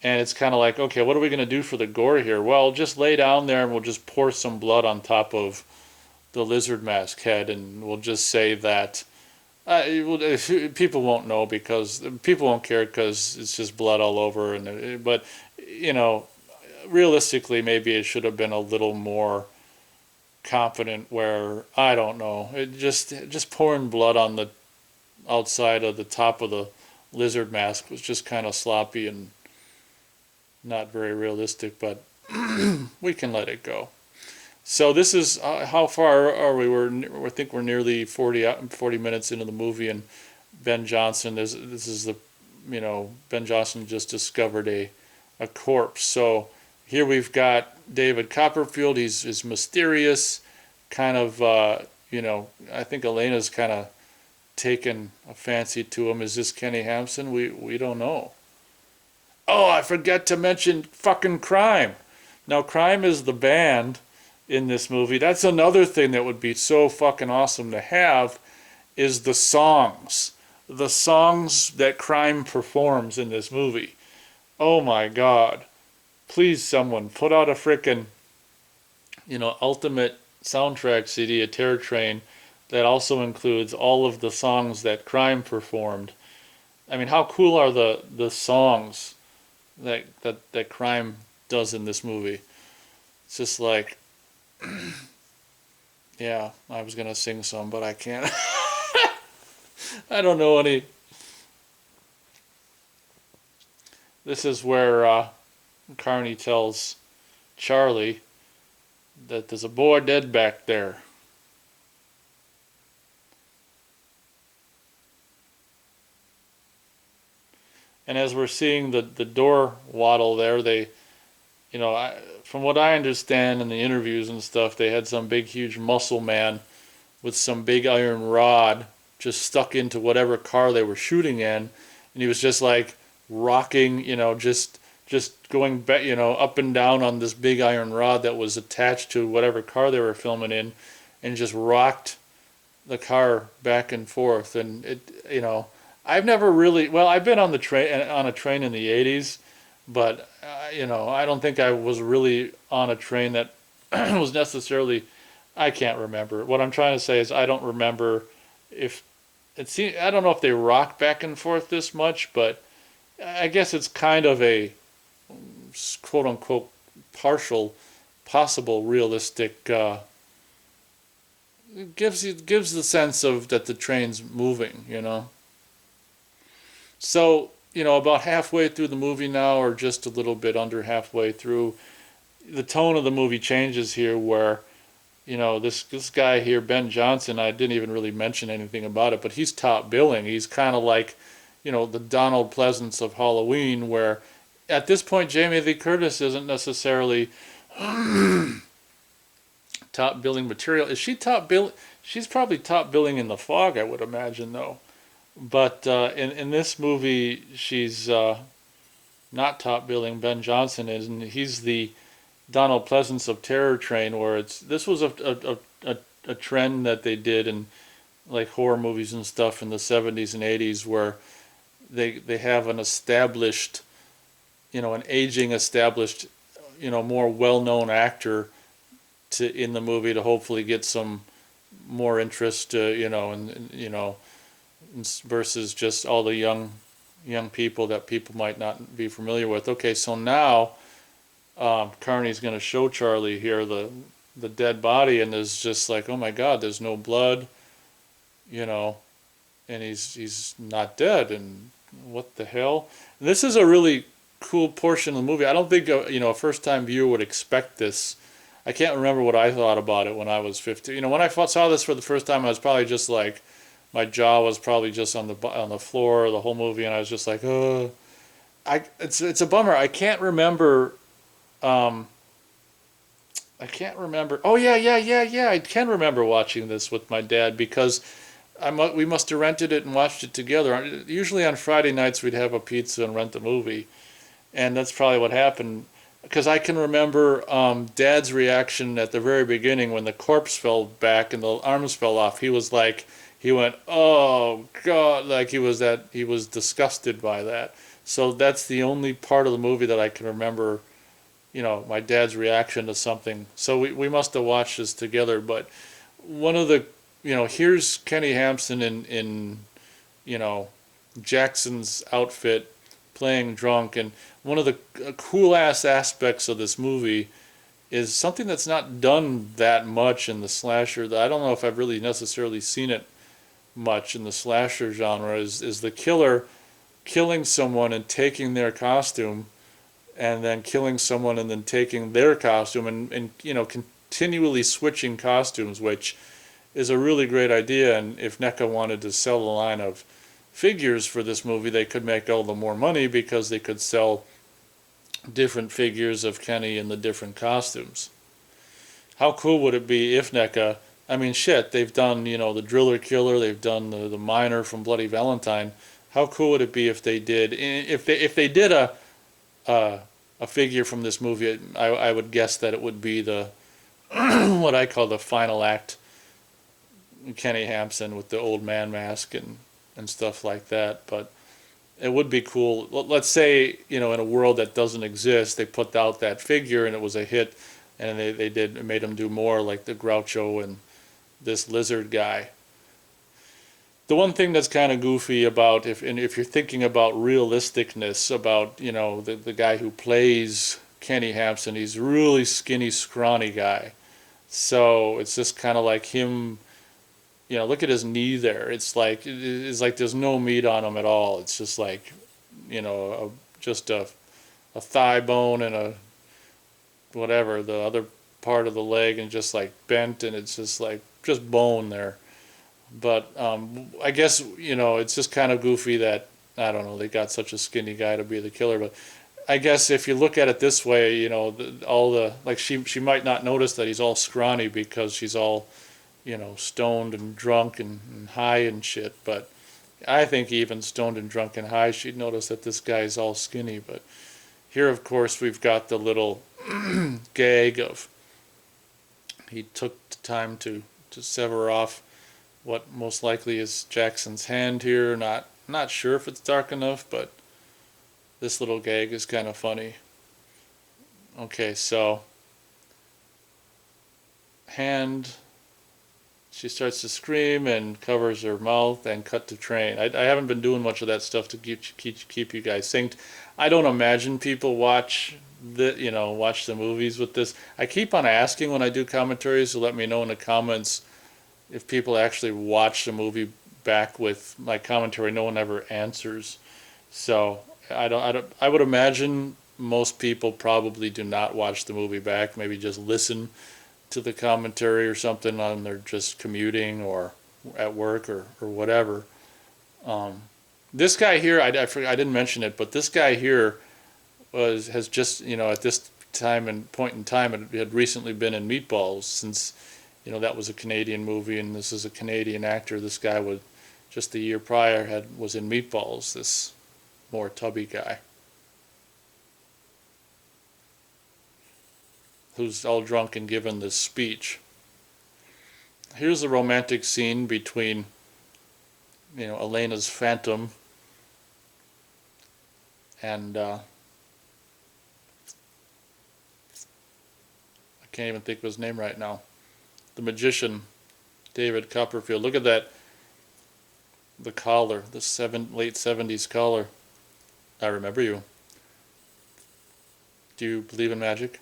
and it's kind of like, okay, what are we gonna do for the gore here? Well, just lay down there and we'll just pour some blood on top of the lizard mask head, and we'll just say that people won't know, because people won't care because it's just blood all over. But realistically, maybe it should have been a little more confident. Where, I don't know, it just pouring blood on the outside of the top of the lizard mask was just kind of sloppy and not very realistic. But we can let it go. So this is how far are we? I think we're nearly 40 minutes into the movie, and Ben Johnson this is the Ben Johnson just discovered a corpse. So here we've got David Copperfield. He's mysterious, kind of I think Elena's kind of taken a fancy to him. Is this Kenny Hampson? We don't know. Oh, I forgot to mention fucking Crime. Now, Crime is the band in this movie. That's another thing that would be so fucking awesome to have, is the songs that Crime performs in this movie. Oh my god, please someone put out a frickin' ultimate soundtrack CD, a Terror Train, that also includes all of the songs that Crime performed. I mean, how cool are the songs that Crime does in this movie? It's just like, yeah, I was gonna sing some, but I can't. I don't know any. This is where Carney tells Charlie that there's a boy dead back there. And as we're seeing the door waddle there, they, from what I understand in the interviews and stuff, they had some big, huge muscle man with some big iron rod just stuck into whatever car they were shooting in, and he was just like rocking, just going back, up and down on this big iron rod that was attached to whatever car they were filming in, and just rocked the car back and forth. And I've never really, well, I've been on a train in the 80s, but I don't think I was really on a train that was necessarily, I can't remember. What I'm trying to say is I don't remember if I don't know if they rock back and forth this much, but I guess it's kind of a quote unquote possible realistic, it gives the sense of that the train's moving, So, about halfway through the movie now, or just a little bit under halfway through, the tone of the movie changes here, where, this guy here, Ben Johnson, I didn't even really mention anything about it, but he's top billing. He's kind of like, the Donald Pleasance of Halloween, where at this point Jamie Lee Curtis isn't necessarily top billing material. Is she top bill? She's probably top billing in The Fog, I would imagine, though. But in this movie, she's not top billing. Ben Johnson is, and he's the Donald Pleasance of Terror Train, where this was a trend that they did in like horror movies and stuff in the 70s and 80s, where they have an established, an aging established, more well-known actor to in the movie to hopefully get some more interest, and versus just all the young people that people might not be familiar with. Okay, so now Carney's going to show Charlie here the dead body, and there's just like, oh my God, there's no blood, you know, and he's not dead, and what the hell? And this is a really cool portion of the movie. I don't think a first time viewer would expect this. I can't remember what I thought about it when I was 15. When I saw this for the first time, I was probably just like, my jaw was probably just on the floor the whole movie, and I was just like, oh, it's a bummer. I can't remember. Um, I can't remember. Oh yeah. I can remember watching this with my dad because we must have rented it and watched it together. Usually on Friday nights we'd have a pizza and rent a movie, and that's probably what happened. Because I can remember Dad's reaction at the very beginning when the corpse fell back and the arms fell off. He went, "Oh God!" Like he was disgusted by that. So that's the only part of the movie that I can remember. My dad's reaction to something. So we must have watched this together. But one of the, here's Kenny Hampson in you know, Jackson's outfit playing drunk. And one of the cool ass aspects of this movie is something that's not done that much in the slasher. I don't know if I've really necessarily seen it much in the slasher genre. Is the killer killing someone and taking their costume, and then killing someone and then taking their costume, and continually switching costumes, which is a really great idea. And if NECA wanted to sell a line of figures for this movie, they could make all the more money because they could sell different figures of Kenny in the different costumes. How cool would it be if NECA, I mean, shit, they've done, the Driller Killer, they've done the Miner from Bloody Valentine. How cool would it be if they did, if they did a figure from this movie? I would guess that it would be the what I call the final act Kenny Hampson with the old man mask and stuff like that. But it would be cool. Let's say, in a world that doesn't exist, they put out that figure and it was a hit, and they made him do more, like the Groucho and this lizard guy. The one thing that's kind of goofy about, if you're thinking about realisticness, about the guy who plays Kenny Hampson, he's a really skinny, scrawny guy. So it's just kind of like him. Look at his knee there. It's like there's no meat on him at all. It's just like, just a thigh bone and a whatever the other part of the leg, and just like bent, and it's just like just bone there. But I guess it's just kind of goofy that, I don't know, they got such a skinny guy to be the killer. But I guess if you look at it this way, all the like she might not notice that he's all scrawny because she's all stoned and drunk and high and shit. But I think even stoned and drunk and high, she'd notice that this guy's all skinny. But here, of course, we've got the little gag of he took the time to sever off what most likely is Jackson's hand here. Not sure if it's dark enough, but this little gag is kind of funny. Okay, so hand, she starts to scream and covers her mouth, and cut to train. I haven't been doing much of that stuff to keep you guys synced. I don't imagine people watch the movies with this. I keep on asking when I do commentaries, so let me know in the comments if people actually watch the movie back with my commentary. No one ever answers. So I would imagine most people probably do not watch the movie back, maybe just listen to the commentary or something on their just commuting or at work or whatever. This guy here, I didn't mention it, but this guy here has just, at this point in time, it had recently been in Meatballs, since that was a Canadian movie and this is a Canadian actor. This guy would just the year prior was in Meatballs, this more tubby guy who's all drunk and giving this speech. Here's a romantic scene between, Elena's phantom and I can't even think of his name right now. The magician, David Copperfield. Look at that, the collar, the late 70s collar. I remember you. Do you believe in magic?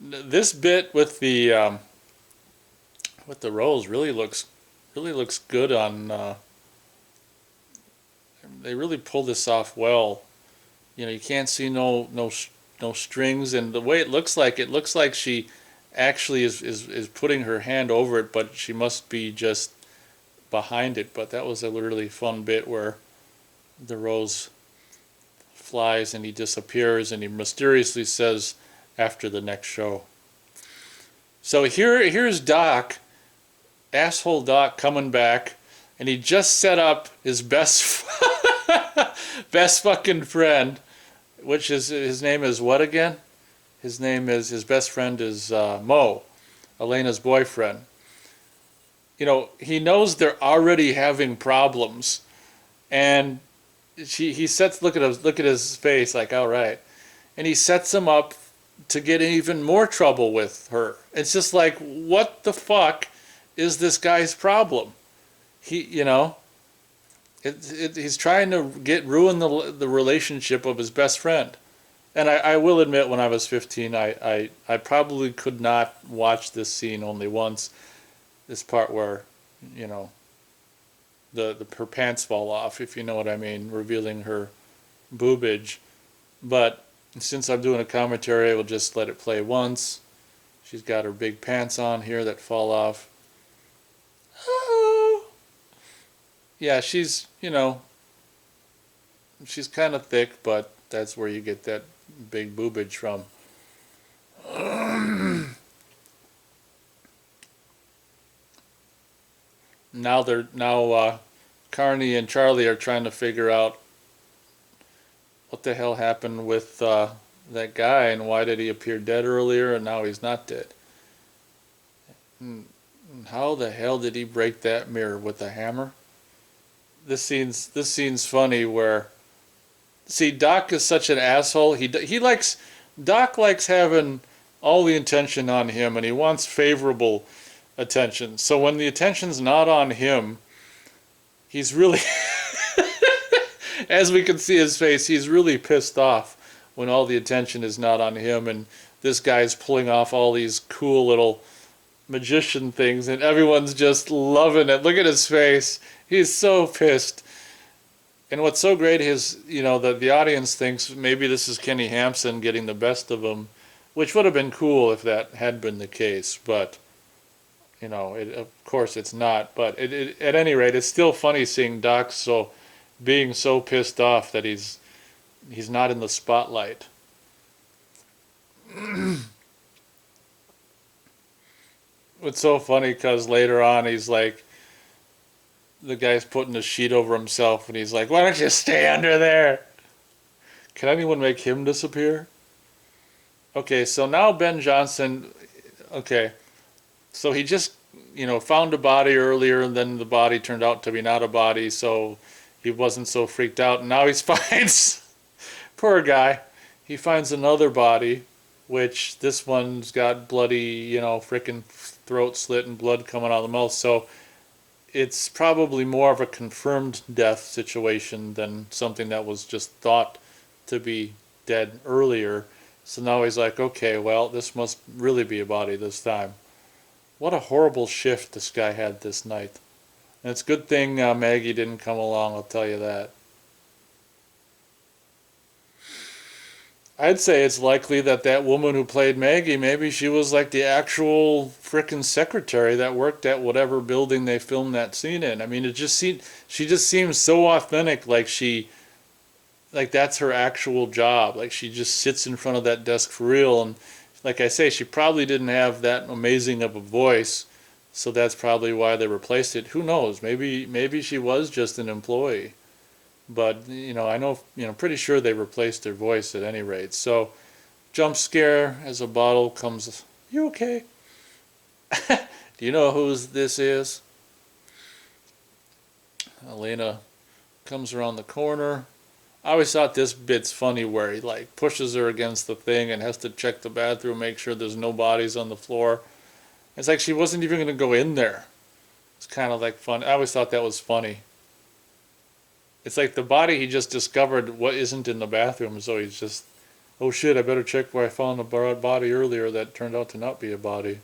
This bit with the rose really looks good on. They really pull this off well. You can't see no strings, and the way it looks like she actually is putting her hand over it, but she must be just behind it. But that was a really fun bit where the rose flies and he disappears, and he mysteriously says after the next show. So here's Doc, asshole Doc, coming back, and he just set up his best fucking friend, which is, his name is what again? His best friend is Mo, Elena's boyfriend. He knows they're already having problems, and he sets, look at his face, like, all right, and he sets him up to get in even more trouble with her. It's just like, what the fuck is this guy's problem? He's trying to ruin the relationship of his best friend. And I will admit, when I was 15, I probably could not watch this scene only once. This part where, her pants fall off, if you know what I mean, revealing her boobage. But since I'm doing a commentary, I will just let it play once. She's got her big pants on here that fall off. Oh. Yeah, she's kind of thick, but that's where you get that big boobage from. Now Carney and Charlie are trying to figure out what the hell happened with that guy, and why did he appear dead earlier and now he's not dead. And how the hell did he break that mirror with a hammer? This scene's funny where, see, Doc is such an asshole. Doc likes having all the attention on him, and he wants favorable attention. So when the attention's not on him, he's really as we can see his face, he's really pissed off when all the attention is not on him, and this guy's pulling off all these cool little magician things, and everyone's just loving it. Look at his face. He's so pissed. And what's so great is, the audience thinks maybe this is Kenny Hampson getting the best of him, which would have been cool if that had been the case. But, of course it's not. But at any rate, it's still funny seeing Doc being so pissed off that he's not in the spotlight. It's so funny because later on he's like, the guy's putting a sheet over himself, and he's like, why don't you stay under there? Can anyone make him disappear? Okay, so now Ben Johnson, okay, so he just, found a body earlier, and then the body turned out to be not a body, so he wasn't so freaked out, and now he finds, poor guy, he finds another body, which this one's got bloody, frickin' throat slit and blood coming out of the mouth, so it's probably more of a confirmed death situation than something that was just thought to be dead earlier. So now he's like, okay, well, this must really be a body this time. What a horrible shift this guy had this night. And it's a good thing Maggie didn't come along, I'll tell you that. I'd say it's likely that woman who played Maggie, maybe she was like the actual frickin' secretary that worked at whatever building they filmed that scene in. I mean, she just seems so authentic, like that's her actual job. Like she just sits in front of that desk for real. And like I say, she probably didn't have that amazing of a voice, So that's probably why they replaced it. Who knows? Maybe she was just an employee. But I know, pretty sure they replaced her voice at any rate. So jump scare as a bottle comes. You okay? Do you know whose this is? Elena comes around the corner. I always thought this bit's funny where he like pushes her against the thing and has to check the bathroom, make sure there's no bodies on the floor. It's like she wasn't even going to go in there. It's kind of like fun. I always thought that was funny. It's like the body he just discovered what isn't in the bathroom, so he's just, oh shit, I better check where I found a body earlier that turned out to not be a body.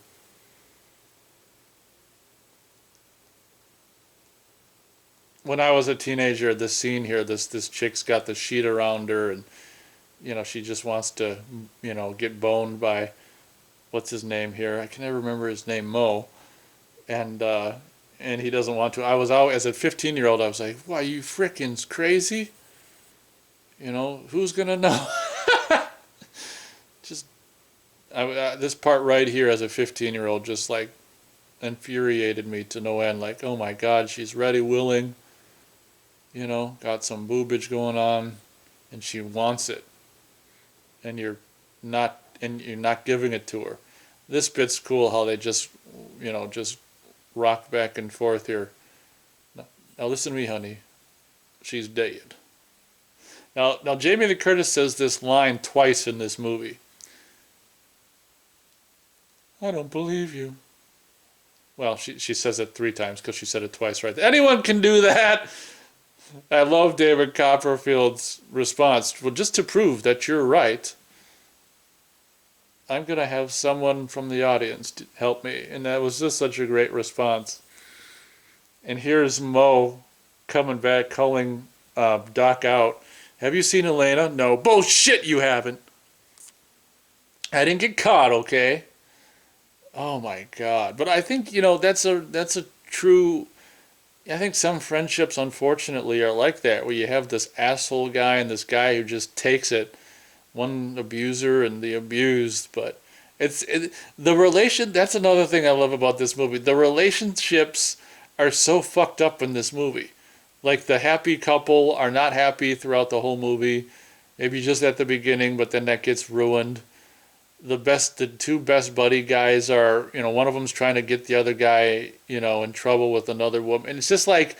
When I was a teenager, this scene here, this chick's got the sheet around her, and she just wants to get boned by what's his name here? I can never remember his name, Mo, and he doesn't want to. I was out as a 15-year-old. I was like, "Why, you frickin' crazy? Who's gonna know?" Just this part right here as a 15-year-old just like infuriated me to no end. Like, oh my God, she's ready, willing. Got some boobage going on, and she wants it, and you're not giving it to her. This bit's cool how they just rock back and forth here. Now listen to me, honey. She's dead. Now Jamie Lee Curtis says this line twice in this movie. I don't believe you. Well, she says it 3 times because she said it twice right there. Anyone can do that. I love David Copperfield's response. Well, just to prove that you're right, I'm going to have someone from the audience to help me. And that was just such a great response. And here's Mo coming back, calling Doc out. Have you seen Elena? No. Bullshit, you haven't. I didn't get caught, okay? Oh my God. But I think, that's a true... I think some friendships, unfortunately, are like that, where you have this asshole guy and this guy who just takes it. One abuser and the abused, but that's another thing I love about this movie. The relationships are so fucked up in this movie. Like the happy couple are not happy throughout the whole movie. Maybe just at the beginning, but then that gets ruined. The 2 best buddy guys are, one of them's trying to get the other guy, in trouble with another woman. And it's just like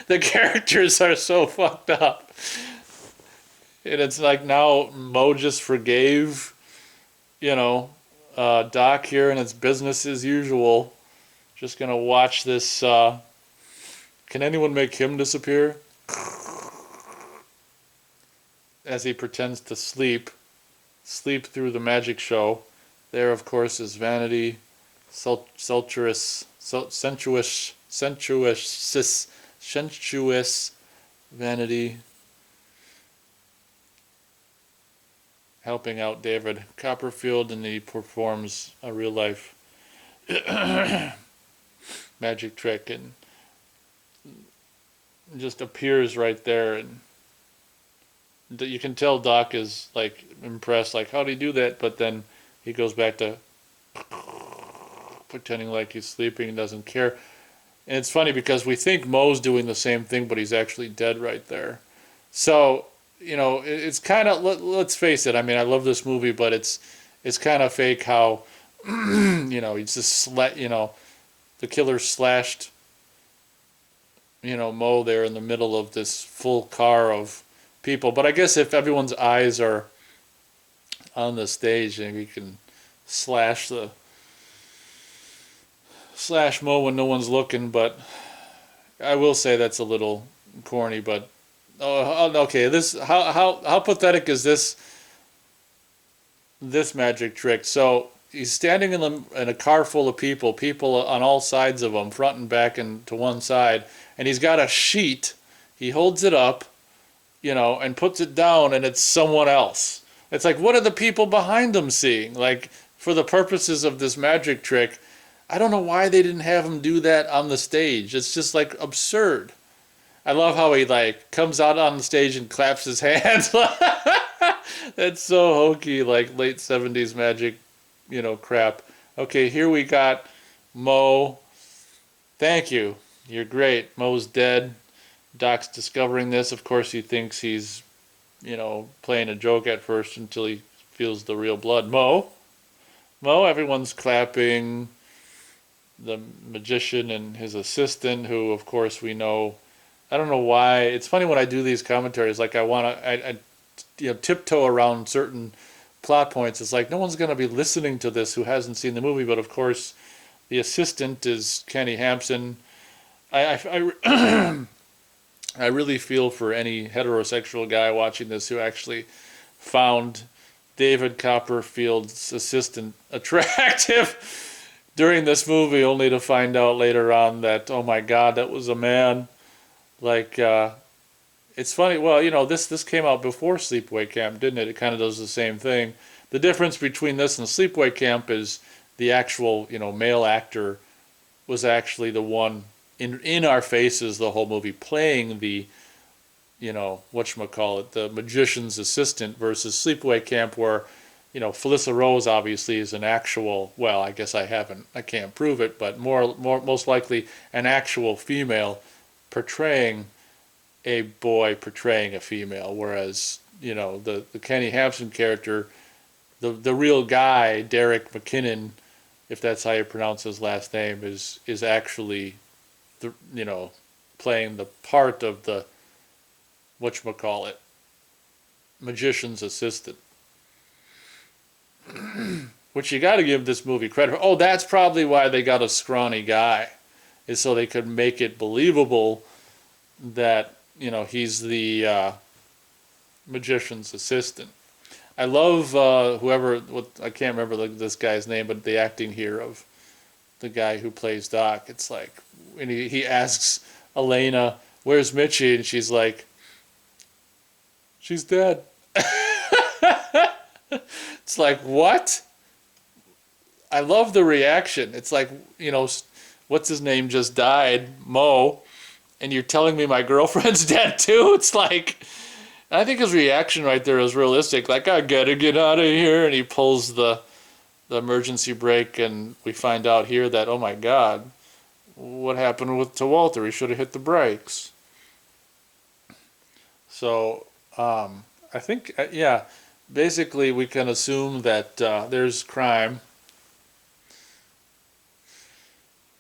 the characters are so fucked up. And it's like now Mo just forgave, Doc here, and it's business as usual. Just gonna watch this. Can anyone make him disappear? As he pretends to sleep through the magic show. There, of course, is Vanity, sensuous Vanity, helping out David Copperfield, and he performs a real life magic trick and just appears right there, and you can tell Doc is like impressed, like, how'd he do that? But then he goes back to pretending like he's sleeping and doesn't care. And it's funny because we think Mo's doing the same thing, but he's actually dead right there. So, it's kind of, let's face it, I mean, I love this movie, but it's kind of fake how, he's just, the killer slashed, Mo there in the middle of this full car of people. But I guess if everyone's eyes are on the stage, and we can slash Mo when no one's looking. But I will say that's a little corny. But okay, how pathetic is this magic trick? So he's standing in a car full of people on all sides of him, front and back and to one side, and he's got a sheet. He holds it up, and puts it down, and it's someone else. It's like, what are the people behind him seeing? Like, for the purposes of this magic trick, I don't know why they didn't have him do that on the stage. It's just, like, absurd. I love how he, like, comes out on the stage and claps his hands. That's so hokey, like, late 70s magic crap. Okay, here we got Mo. Thank you. You're great. Mo's dead. Doc's discovering this. Of course, he thinks he's, playing a joke at first until he feels the real blood. Mo, everyone's clapping. The magician and his assistant, who, of course, we know. I don't know why. It's funny when I do these commentaries. Like I tiptoe around certain plot points. It's like no one's going to be listening to this who hasn't seen the movie. But of course, the assistant is Kenny Hampson. I I really feel for any heterosexual guy watching this who actually found David Copperfield's assistant attractive during this movie, only to find out later on that, oh my God, that was a man. Like, it's funny. Well, this came out before Sleepaway Camp, didn't it? It kind of does the same thing. The difference between this and Sleepaway Camp is the actual, male actor was actually the one in our faces the whole movie playing the, whatchamacallit, the magician's assistant versus Sleepaway Camp where, Felissa Rose obviously is an actual, well, I guess I can't prove it, but most likely an actual female portraying a boy portraying a female, whereas, the Kenny Hampson character, the real guy, Derek McKinnon, if that's how you pronounce his last name, is actually, playing the part of the, whatchamacallit, magician's assistant. Which you got to give this movie credit for. Oh, that's probably why they got a scrawny guy, is so they could make it believable that, he's the magician's assistant. I love I can't remember this guy's name, but the acting here of the guy who plays Doc. It's like, when he asks Elena, where's Mitchie? And she's like, she's dead. It's like, what? I love the reaction. It's like, what's his name just died, Mo, and you're telling me my girlfriend's dead too? It's like, I think his reaction right there is realistic. Like, I gotta get out of here, and he pulls the emergency brake, and we find out here that, oh my God, what happened to Walter? He should have hit the brakes. So, I think, yeah, basically we can assume that there's crime,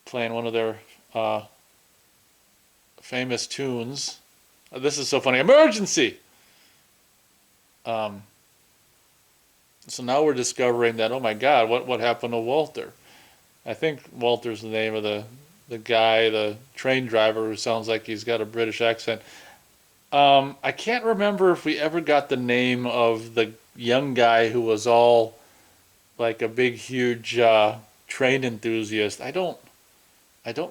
playing one of their famous tunes. This is so funny. Emergency! So now we're discovering that, oh my God, what happened to Walter? I think Walter's the name of the guy, the train driver who sounds like he's got a British accent. I can't remember if we ever got the name of the young guy who was all like a big, huge train enthusiast. I don't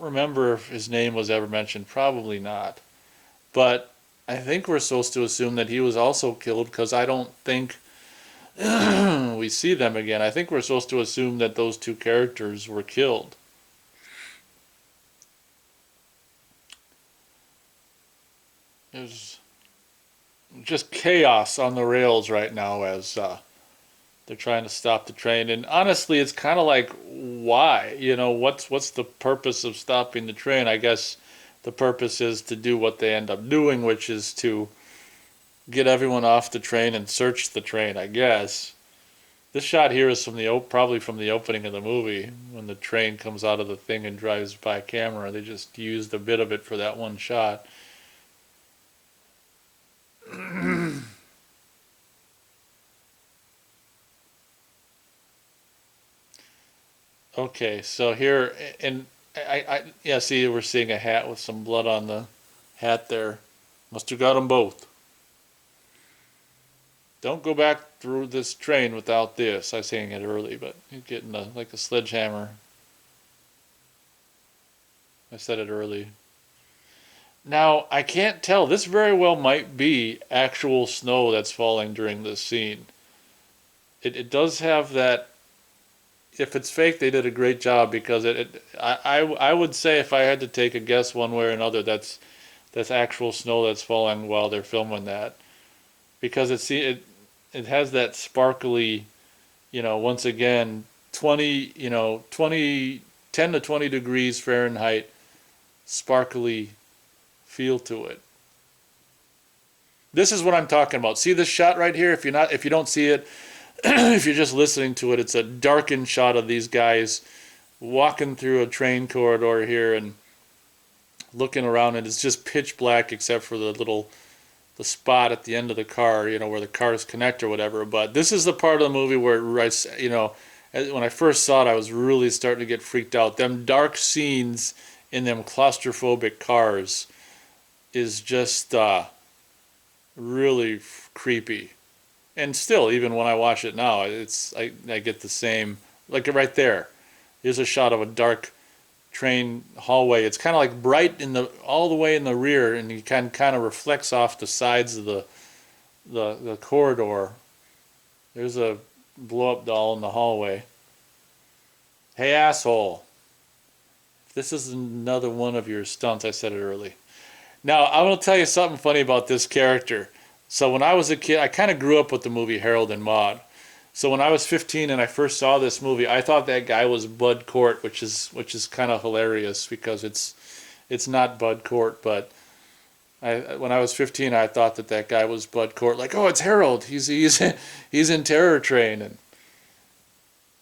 remember if his name was ever mentioned. Probably not. But I think we're supposed to assume that he was also killed, because I don't think we see them again. I think we're supposed to assume that those two characters were killed. There's just chaos on the rails right now as they're trying to stop the train. And honestly, it's kind of like, why? What's the purpose of stopping the train? I guess the purpose is to do what they end up doing, which is to get everyone off the train and search the train, I guess. This shot here is probably from the opening of the movie, when the train comes out of the thing and drives by camera. They just used a bit of it for that one shot. Okay, so here, and yeah, see, we're seeing a hat with some blood on the hat there. Must have got them both. Don't go back through this train without this. I was saying it early, but you're getting like a sledgehammer. I said it early. Now, I can't tell. This very well might be actual snow that's falling during this scene. It does have that. If it's fake, they did a great job, because I would say, if I had to take a guess one way or another, that's actual snow that's falling while they're filming that, because it has that sparkly, once again, 20, 20, 10 to 20 degrees Fahrenheit sparkly feel to it. This is what I'm talking about. See this shot right here? If you don't see it, if you're just listening to it, it's a darkened shot of these guys walking through a train corridor here and looking around, and it's just pitch black except for the spot at the end of the car, where the cars connect or whatever. But this is the part of the movie where, when I first saw it, I was really starting to get freaked out. Them dark scenes in them claustrophobic cars is just really creepy. And still, even when I watch it now, I get the same, like right there. Here's a shot of a dark train hallway. It's kind of like bright all the way in the rear, and you kind of reflects off the sides of the corridor. There's a blow-up doll in the hallway. Hey, asshole. This is another one of your stunts. I said it early. Now, I want to tell you something funny about this character. So when I was a kid, I kind of grew up with the movie Harold and Maude. So when I was 15 and I first saw this movie, I thought that guy was Bud Cort, which is kind of hilarious because it's not Bud Cort, but when I was 15, I thought that guy was Bud Cort. Like, oh, it's Harold. He's in Terror Train, and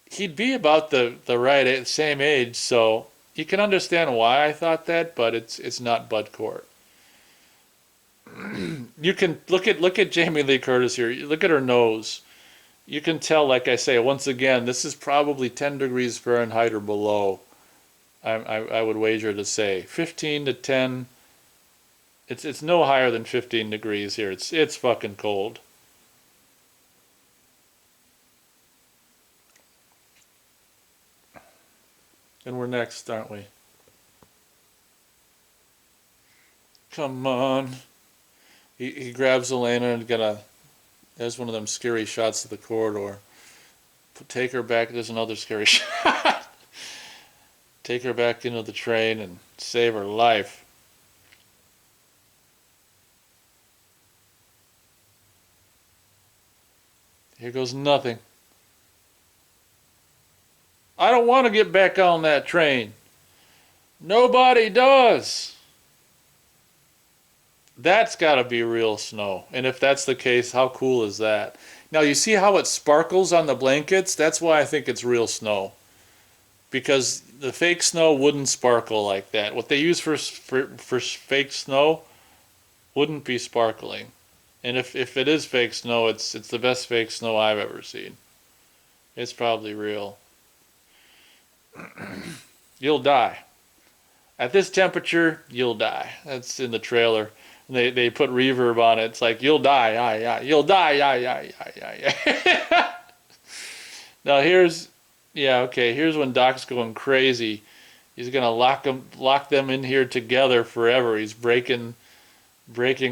he'd be about the same age, so you can understand why I thought that, but it's not Bud Cort. You can look at Jamie Lee Curtis here. Look at her nose. You can tell, like I say, once again, this is probably 10 degrees Fahrenheit or below. I would wager to say 15 to 10. It's no higher than 15 degrees here. It's fucking cold. And we're next, aren't we? Come on. He grabs Elena and there's one of them scary shots of the corridor. Take her back. There's another scary shot. Take her back into the train and save her life. Here goes nothing. I don't want to get back on that train. Nobody does. That's got to be real snow. And if that's the case, how cool is that? Now, you see how it sparkles on the blankets? That's why I think it's real snow. Because the fake snow wouldn't sparkle like that. What they use for fake snow wouldn't be sparkling. And if it is fake snow, it's the best fake snow I've ever seen. It's probably real. You'll die. At this temperature, you'll die. That's in the trailer. They put reverb on it. It's like, you'll die, you'll die, yeah. Now here's when Doc's going crazy. He's gonna lock them in here together forever. He's breaking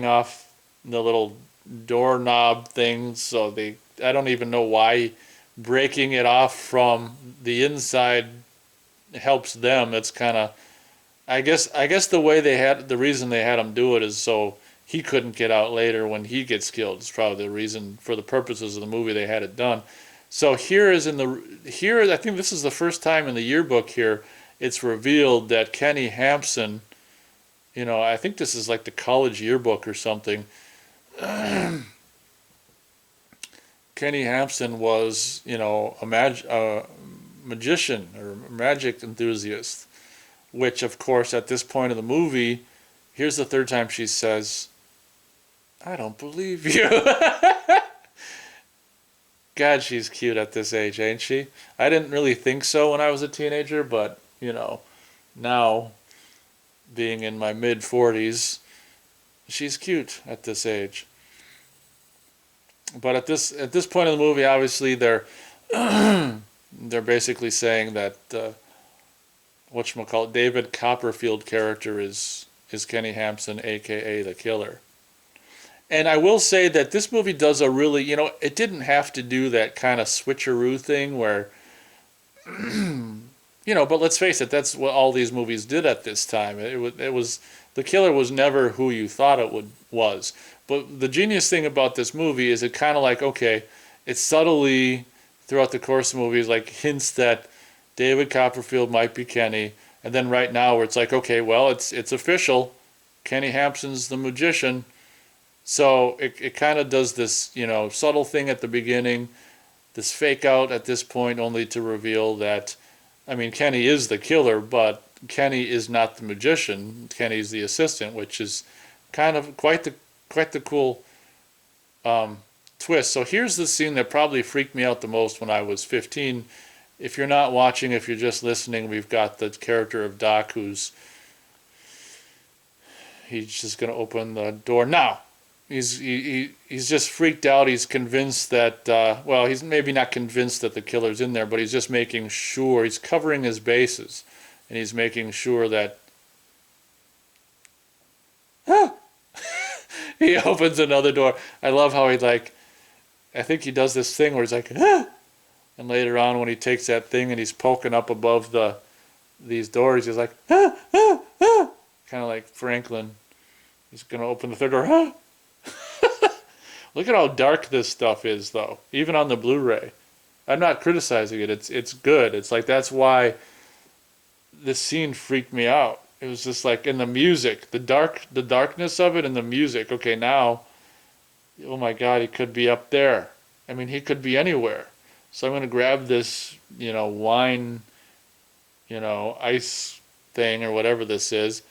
off the little doorknob things. So I don't even know why breaking it off from the inside helps them. It's kind of, I guess the reason they had him do it is so he couldn't get out later when he gets killed. It's probably the reason, for the purposes of the movie, they had it done. So here I think this is the first time in the yearbook here it's revealed that Kenny Hampson, I think this is like the college yearbook or something. Kenny Hampson was, a magician or magic enthusiast. Which, of course, at this point of the movie, here's the third time she says, I don't believe you. God, she's cute at this age, ain't she? I didn't really think so when I was a teenager, but, now, being in my mid-40s, she's cute at this age. But at this point of the movie, obviously, they're basically saying that David Copperfield character is Kenny Hampson, aka the killer. And I will say that this movie does a really, it didn't have to do that kind of switcheroo thing where, but let's face it, that's what all these movies did at this time. It was the killer was never who you thought it was. But the genius thing about this movie is it kind of like, okay, it subtly throughout the course of movies, like hints that David Copperfield might be Kenny, and then right now where it's like, okay, well, it's official, Kenny Hampson's the magician. So it kind of does this, subtle thing at the beginning, this fake out at this point, only to reveal that, I mean, Kenny is the killer, but Kenny is not the magician. Kenny's the assistant, which is kind of quite the cool twist. So here's the scene that probably freaked me out the most when I was 15. If you're not watching, if you're just listening, we've got the character of Doc he's just going to open the door now. He's just freaked out. He's convinced that, well, he's maybe not convinced that the killer's in there, but he's just making sure, he's covering his bases, and he's making sure that, he opens another door. I love how I think he does this thing where he's like, and later on when he takes that thing and he's poking up above these doors, he's like, kind of like Franklin. He's going to open the third door, Look at how dark this stuff is, though, even on the Blu-ray. I'm not criticizing it. It's good. It's like that's why this scene freaked me out. It was just like in the music, the darkness of it and the music. Okay, now, oh my God, he could be up there. I mean, he could be anywhere. So I'm going to grab this, wine, ice thing or whatever this is.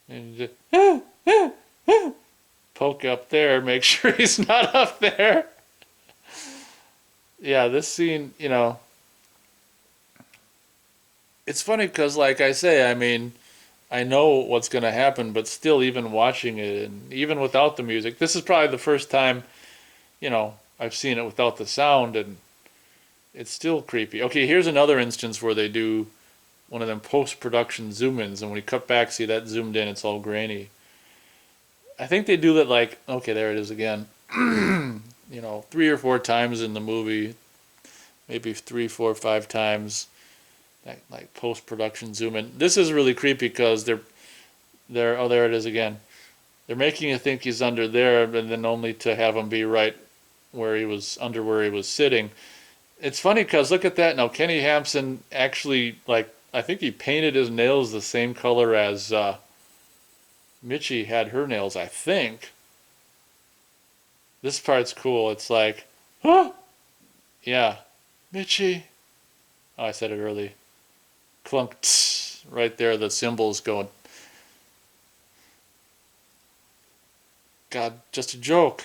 And just, poke up there, make sure he's not up there. Yeah, this scene, it's funny because, like I say, I mean, I know what's going to happen, but still, even watching it, and even without the music, this is probably the first time, I've seen it without the sound, and it's still creepy. Okay, here's another instance where they do one of them post-production zoom-ins, and when you cut back, see that zoomed in, it's all grainy. I think they do that okay, there it is again. 3 or 4 times in the movie, maybe 3, 4, 5 times, that like post-production zoom in. This is really creepy because they're oh, there it is again. They're making you think he's under there, and then only to have him be right where he was sitting. It's funny because look at that now. Kenny Hampson actually, I think he painted his nails the same color as Mitchie had her nails, I think. This part's cool. It's like, yeah, Mitchie. Oh, I said it early. Clunk, tss, right there, the symbol's going. God, just a joke.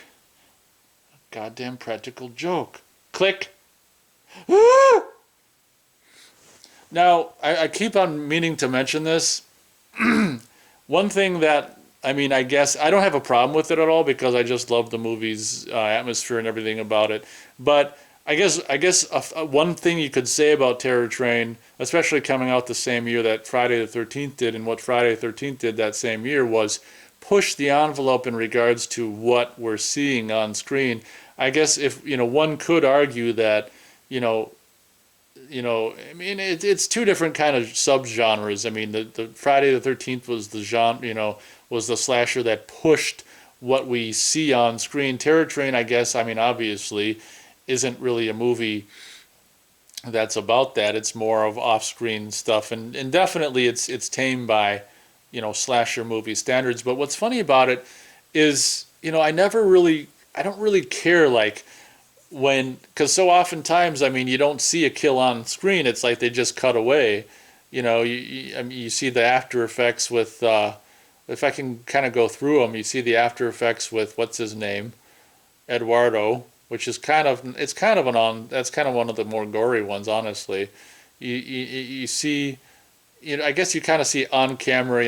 A goddamn practical joke. Click. Now, I keep on meaning to mention this. One thing that, I guess, I don't have a problem with it at all because I just love the movie's atmosphere and everything about it. But I guess one thing you could say about Terror Train, especially coming out the same year that Friday the 13th did, and what Friday the 13th did that same year was push the envelope in regards to what we're seeing on screen. I guess if, one could argue that, it's 2 different kind of subgenres. I mean, the Friday the 13th was the genre, was the slasher that pushed what we see on screen. Terror Train, I guess, obviously, isn't really a movie that's about that. It's more of off-screen stuff, and definitely it's tamed by, slasher movie standards. But what's funny about it is, I don't really care, because so oftentimes, you don't see a kill on screen. It's like they just cut away. You see the after effects with, if I can kind of go through them, you see the after effects with, what's his name? Eduardo, which is that's kind of one of the more gory ones, honestly. You see, I guess you kind of see on camera,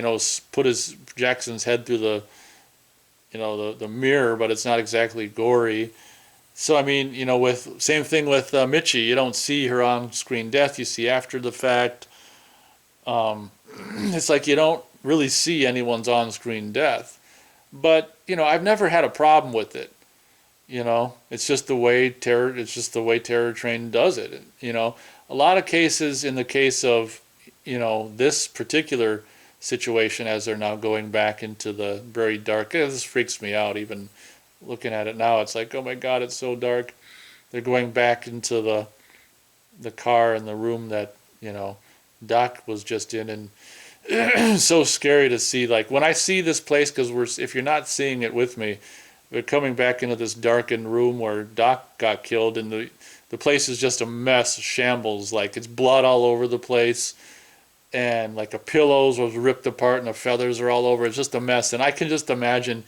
put Jackson's head through the, the mirror, but it's not exactly gory. So, same thing with Mitchie. You don't see her on-screen death. You see after the fact. It's like you don't really see anyone's on-screen death. But, I've never had a problem with it. It's just the way Terror Train does it. A lot of cases, in the case of, this particular situation, as they're now going back into the very dark, this freaks me out even looking at it now, it's like, oh my God, it's so dark. They're going back into the car and the room that, Doc was just in, and so scary to see. Like when I see this place, because if you're not seeing it with me, we're coming back into this darkened room where Doc got killed, and the place is just a mess, shambles. Like it's blood all over the place, and like the pillows was ripped apart, and the feathers are all over. It's just a mess, and I can just imagine,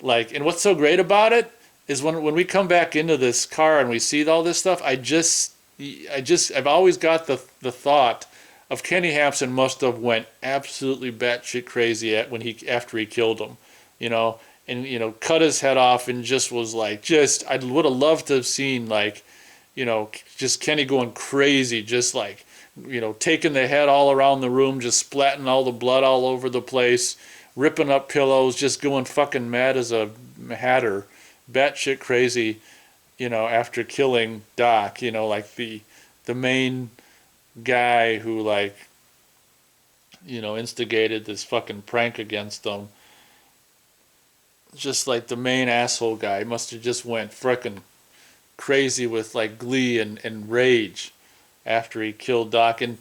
like, and what's so great about it is when we come back into this car and we see all this stuff, I've always got the thought of Kenny Hampson must have went absolutely batshit crazy after he killed him, you know, and cut his head off and just was like, I would have loved to have seen, like, just Kenny going crazy, just like, taking the head all around the room, just splatting all the blood all over the place, ripping up pillows, just going fucking mad as a hatter, batshit crazy, after killing Doc, like the main guy who, like, instigated this fucking prank against them. Just like the main asshole guy must have just went frickin' crazy with like glee and rage after he killed Doc. And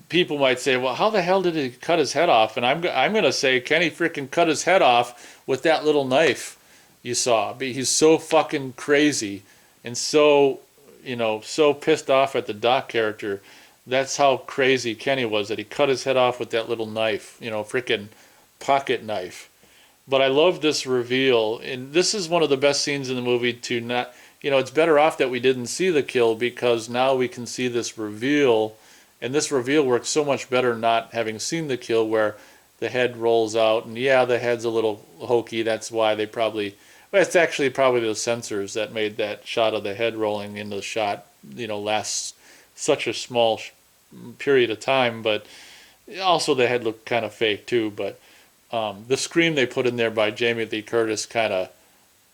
people might say, well, how the hell did he cut his head off? And I'm gonna say Kenny frickin' cut his head off with that little knife you saw. He's so fucking crazy and so so pissed off at the Doc character. That's how crazy Kenny was, that he cut his head off with that little knife, frickin' pocket knife. But I love this reveal, and this is one of the best scenes in the movie to not, it's better off that we didn't see the kill, because now we can see this reveal, and this reveal works so much better not having seen the kill, where the head rolls out, and yeah, the head's a little hokey. That's why they probably, well, it's actually probably the censors that made that shot of the head rolling into the shot, last such a small period of time, but also the head looked kind of fake too. But the scream they put in there by Jamie Lee Curtis kind of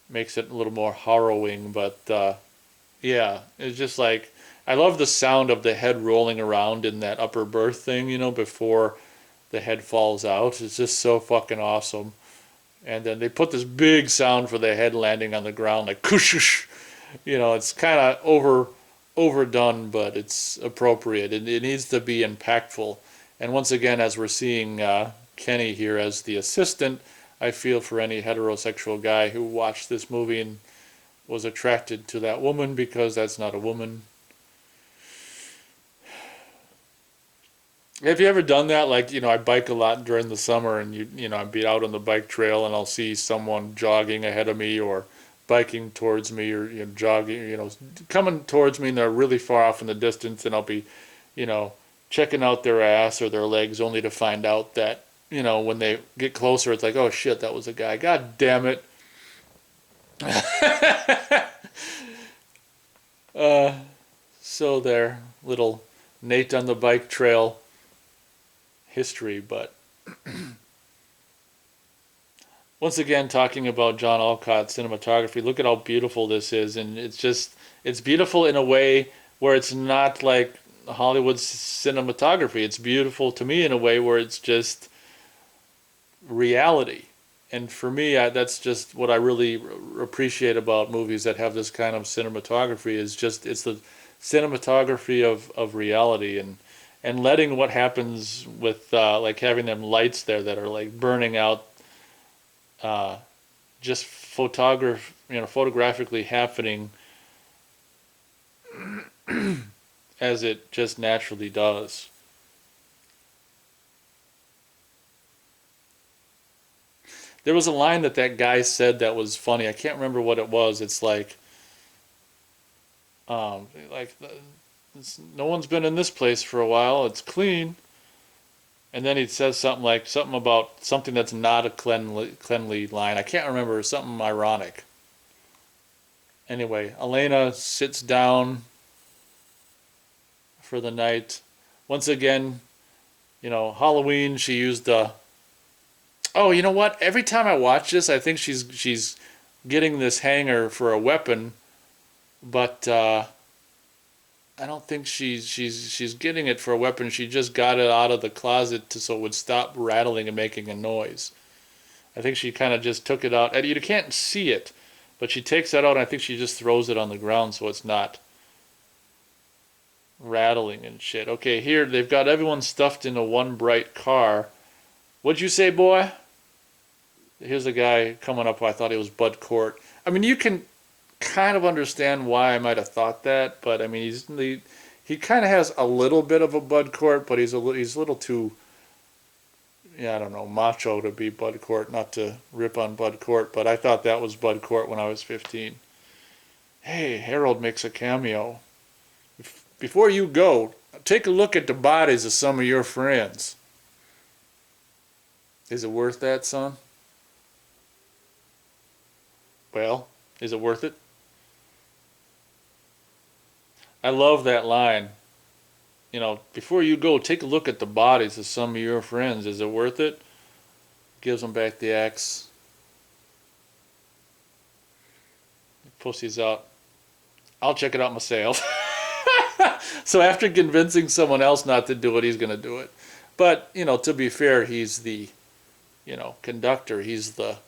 makes it a little more harrowing. But yeah, it's just like, I love the sound of the head rolling around in that upper berth thing, before the head falls out. It's just so fucking awesome. And then they put this big sound for the head landing on the ground, like kush. It's kind of overdone, but it's appropriate. It needs to be impactful. And once again, as we're seeing Kenny here as the assistant, I feel for any heterosexual guy who watched this movie and was attracted to that woman, because that's not a woman. Have you ever done that? Like, I bike a lot during the summer, and I'd be out on the bike trail and I'll see someone jogging ahead of me or biking towards me, or jogging, coming towards me, and they're really far off in the distance, and I'll be, checking out their ass or their legs, only to find out that, when they get closer, it's like, oh shit, that was a guy. God damn it. So there, little Nate on the bike trail history. But once again, talking about John Alcott cinematography, look at how beautiful this is. And it's beautiful in a way where it's not like Hollywood cinematography. It's beautiful to me in a way where it's just reality. And for me, that's just what I really appreciate about movies that have this kind of cinematography, is just, it's the cinematography of reality, and letting what happens with like having them lights there that are like burning out, just photographically happening as it just naturally does. There was a line that guy said that was funny. I can't remember what it was. It's like no one's been in this place for a while. It's clean. And then he says something about something that's not a cleanly line. I can't remember. Something ironic. Anyway, Elena sits down for the night. Once again, Halloween, she used the... Oh, you know what? Every time I watch this, I think she's getting this hanger for a weapon, but I don't think she's getting it for a weapon. She just got it out of the closet so it would stop rattling and making a noise. I think she kind of just took it out. And you can't see it, But she takes that out, and I think she just throws it on the ground so it's not rattling and shit. Okay, here they've got everyone stuffed into one bright car. What'd you say, boy? Here's a guy coming up who I thought he was Bud Cort. I mean, you can kind of understand why I might have thought that, but I mean, he kind of has a little bit of a Bud Cort, but he's a little too, yeah, I don't know, macho to be Bud Cort. Not to rip on Bud Cort, but I thought that was Bud Cort when I was 15. Hey, Harold makes a cameo. Before you go, take a look at the bodies of some of your friends. Is it worth that, son? Well, is it worth it? I love that line. You know, before you go, take a look at the bodies of some of your friends. Is it worth it? Gives them back the axe. Pussy's out. I'll check it out myself. So after convincing someone else not to do it, he's going to do it. But, you know, to be fair, he's the, you know, conductor. He's the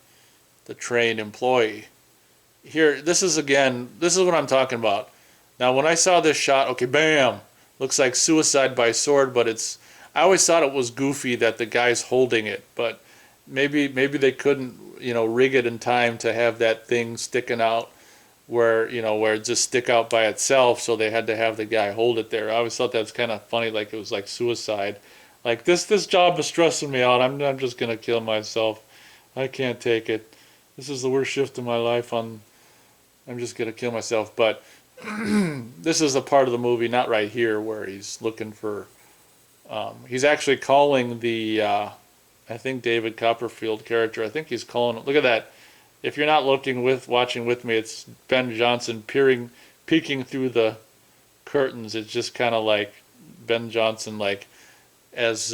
trained employee. Here, this is what I'm talking about. Now, when I saw this shot, okay, bam, looks like suicide by sword, but I always thought it was goofy that the guy's holding it, but maybe they couldn't, you know, rig it in time to have that thing sticking out where it just stick out by itself, so they had to have the guy hold it there. I always thought that's kind of funny, like it was like suicide. Like, this job is stressing me out. I'm just going to kill myself. I can't take it. This is the worst shift of my life. I'm just going to kill myself. But this is the part of the movie, not right here, where he's looking for, he's actually calling the, I think David Copperfield character, I think he's calling, look at that. If you're not watching with me, it's Ben Johnson peeking through the curtains. It's just kind of like Ben Johnson, like, as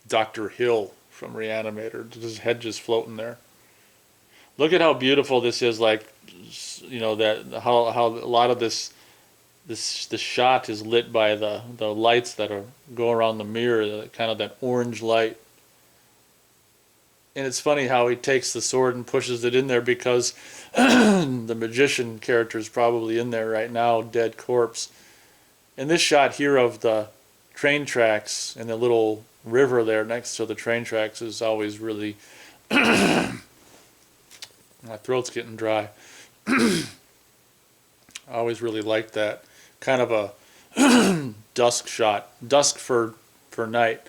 Dr. Hill from Reanimator, his head just floating there. Look at how beautiful this is, like, you know, that how a lot of the shot is lit by the lights that go around the mirror, kind of that orange light. And it's funny how he takes the sword and pushes it in there, because the magician character is probably in there right now, dead corpse. And this shot here of the train tracks and the little river there next to the train tracks is always really... My throat's getting dry. I always really liked that. Kind of a dusk shot. Dusk for night.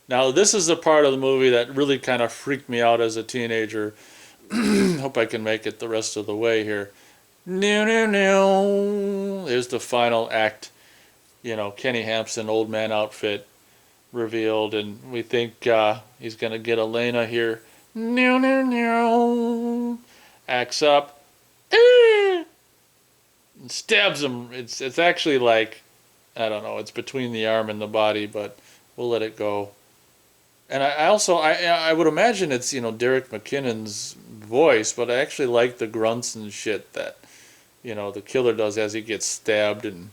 Now, this is the part of the movie that really kind of freaked me out as a teenager. Hope I can make it the rest of the way here. There's the final act. You know, Kenny Hampson, old man outfit revealed, and we think he's going to get Elena here. Acts up. And stabs him. It's actually like, I don't know, it's between the arm and the body, but we'll let it go. And I would imagine it's, you know, Derek McKinnon's voice, but I actually like the grunts and shit that, you know, the killer does as he gets stabbed and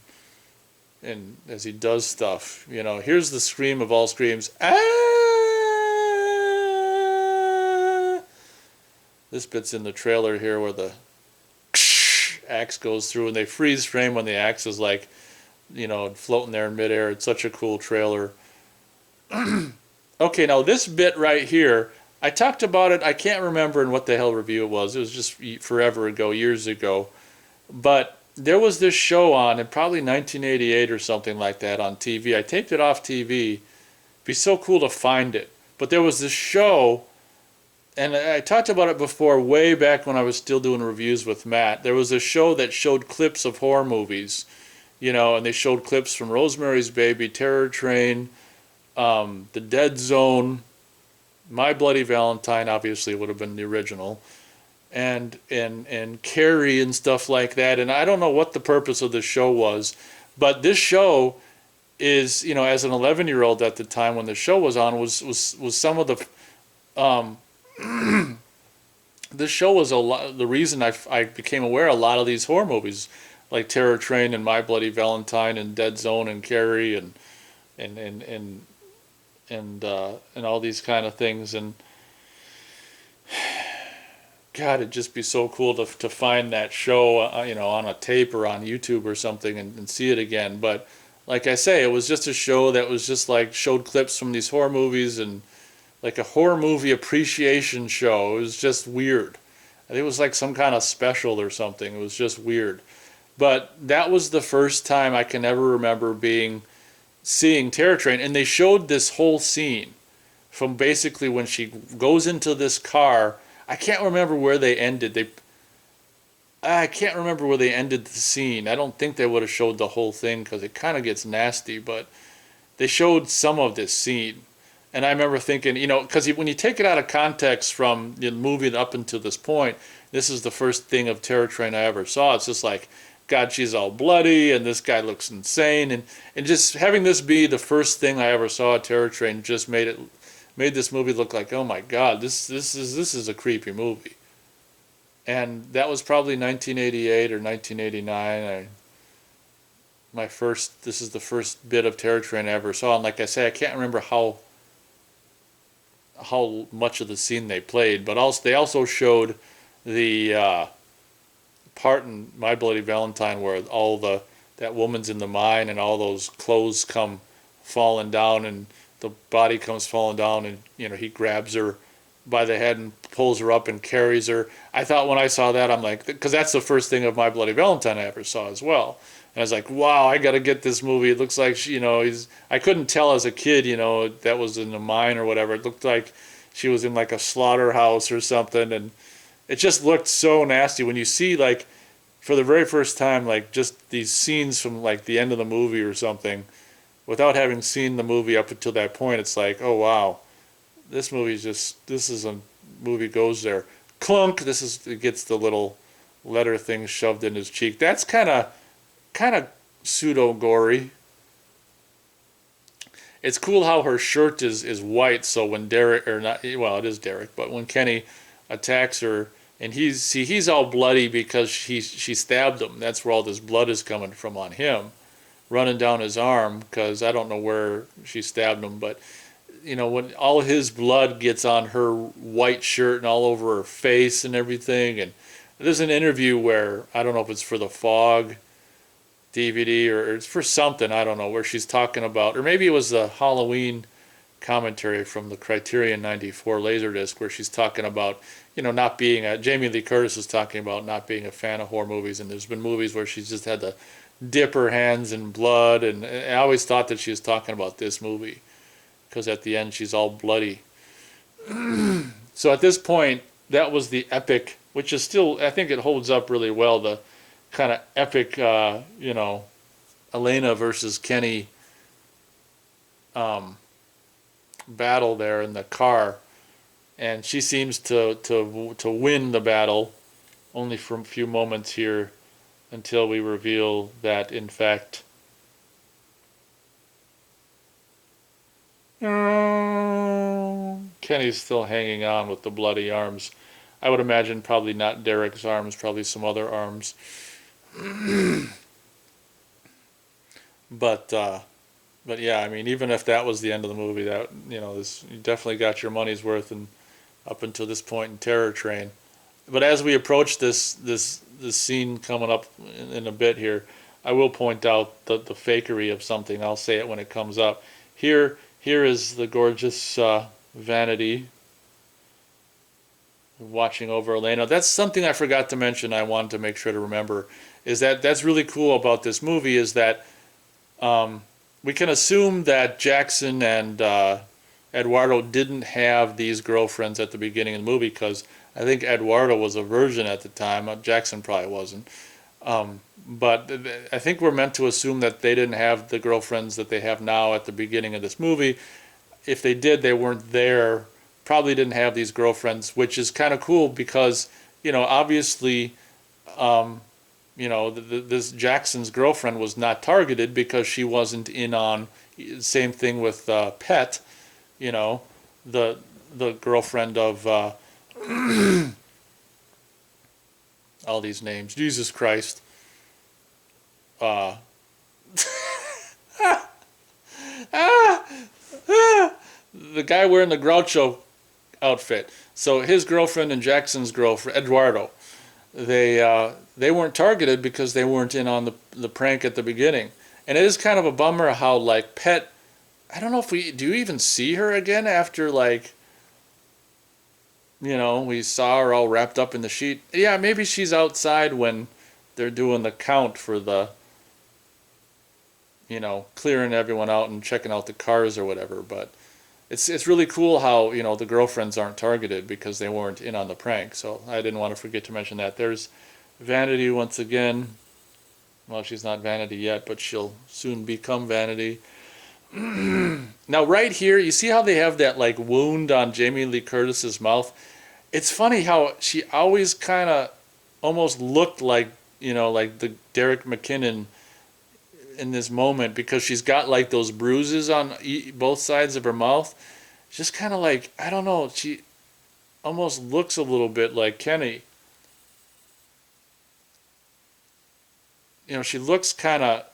as he does stuff. You know, here's the scream of all screams. Ah! This bit's in the trailer here where the axe goes through, and they freeze frame when the axe is, like, you know, floating there in midair. It's such a cool trailer. Okay, now this bit right here, I talked about it, I can't remember in what the hell review it was just forever ago, years ago, but there was this show on, in probably 1988 or something like that, on TV. I taped it off TV. It'd be so cool to find it. But there was this show, and I talked about it before, way back when I was still doing reviews with Matt. There was a show that showed clips of horror movies, you know, and they showed clips from Rosemary's Baby, Terror Train, The Dead Zone, My Bloody Valentine, obviously would have been the original, and Carrie and stuff like that. And I don't know what the purpose of this show was, but this show is, you know, as an 11-year-old at the time when the show was on, was some of the this show was the reason I became aware of a lot of these horror movies, like Terror Train and My Bloody Valentine and Dead Zone and Carrie and all these kind of things. And God, it'd just be so cool to find that show, on a tape or on YouTube or something and see it again. But like I say, it was just a show that was just like showed clips from these horror movies and like a horror movie appreciation show. It was just weird. I think it was like some kind of special or something. It was just weird. But that was the first time I can ever remember seeing Terror Train, and they showed this whole scene from basically when she goes into this car. I can't remember where they ended. I can't remember where they ended the scene. I don't think they would have showed the whole thing because it kind of gets nasty, but they showed some of this scene. And I remember thinking, because when you take it out of context from the movie up until this point, this is the first thing of Terror Train I ever saw. It's just like, God, she's all bloody, and this guy looks insane, and just having this be the first thing I ever saw at Terror Train just made this movie look like, oh my God, this is a creepy movie. And that was probably 1988 or 1989. This is the first bit of Terror Train I ever saw, and like I say, I can't remember how much of the scene they played, but they also showed the part in My Bloody Valentine where that woman's in the mine and all those clothes come falling down and the body comes falling down, and he grabs her by the head and pulls her up and carries her. I thought when I saw that, I'm like, because that's the first thing of My Bloody Valentine I ever saw as well. And I was like, wow, I got to get this movie. It looks like I couldn't tell as a kid, that was in the mine or whatever. It looked like she was in like a slaughterhouse or something, and it just looked so nasty when you see, like, for the very first time, like, just these scenes from like the end of the movie or something, without having seen the movie up until that point. It's like, oh wow, this is a movie goes there. Clunk. It gets the little letter thing shoved in his cheek. That's kind of pseudo gory. It's cool how her shirt is white, so when Derek, or not, well, it is Derek, but when Kenny attacks her, and he's all bloody because she stabbed him. That's where all this blood is coming from on him, running down his arm, because I don't know where she stabbed him, but when all his blood gets on her white shirt and all over her face and everything. And there's an interview where, I don't know if it's for the Fog DVD or it's for something, I don't know, where she's talking about, or maybe it was the Halloween commentary from the Criterion 94 Laserdisc, where she's talking about, not being Jamie Lee Curtis is talking about not being a fan of horror movies, and there's been movies where she's just had to dip her hands in blood, and I always thought that she was talking about this movie, because at the end she's all bloody. So at this point, that was the epic, which is still, I think it holds up really well, the kind of epic, Elena versus Kenny battle there in the car, and she seems to win the battle, only for a few moments here, until we reveal that in fact Kenny's still hanging on with the bloody arms. I would imagine probably not Derek's arms, probably some other arms. But yeah, I mean, even if that was the end of the movie, that you definitely got your money's worth, and up until this point in Terror Train. But as we approach this scene coming up in a bit here, I will point out the fakery of something. I'll say it when it comes up. Here is the gorgeous Vanity watching over Elena. That's something I forgot to mention. I wanted to make sure to remember, is that's really cool about this movie, is that we can assume that Jackson and Eduardo didn't have these girlfriends at the beginning of the movie, because I think Eduardo was a virgin at the time. Jackson probably wasn't. But I think we're meant to assume that they didn't have the girlfriends that they have now at the beginning of this movie. If they did, they weren't there. Probably didn't have these girlfriends, which is kind of cool because, obviously, this Jackson's girlfriend was not targeted because she wasn't in on. Same thing with Pet, the girlfriend of all these names. Jesus Christ. The guy wearing the Groucho outfit. So his girlfriend and Jackson's girlfriend, Eduardo, they weren't targeted because they weren't in on the prank at the beginning. And it is kind of a bummer how like Pet. I don't know if we do you even see her again after like we saw her all wrapped up in the sheet. Yeah, maybe she's outside when they're doing the count for the clearing everyone out and checking out the cars or whatever. But it's really cool how the girlfriends aren't targeted because they weren't in on the prank. So I didn't want to forget to mention that. There's Vanity once again. Well, she's not Vanity yet, but she'll soon become Vanity. Now right here, you see how they have that like wound on Jamie Lee Curtis's mouth? It's funny how she always kind of almost looked like like the Derek McKinnon in this moment, because she's got like those bruises on both sides of her mouth. Just kind of like, I don't know, she almost looks a little bit like Kenny. She looks kind of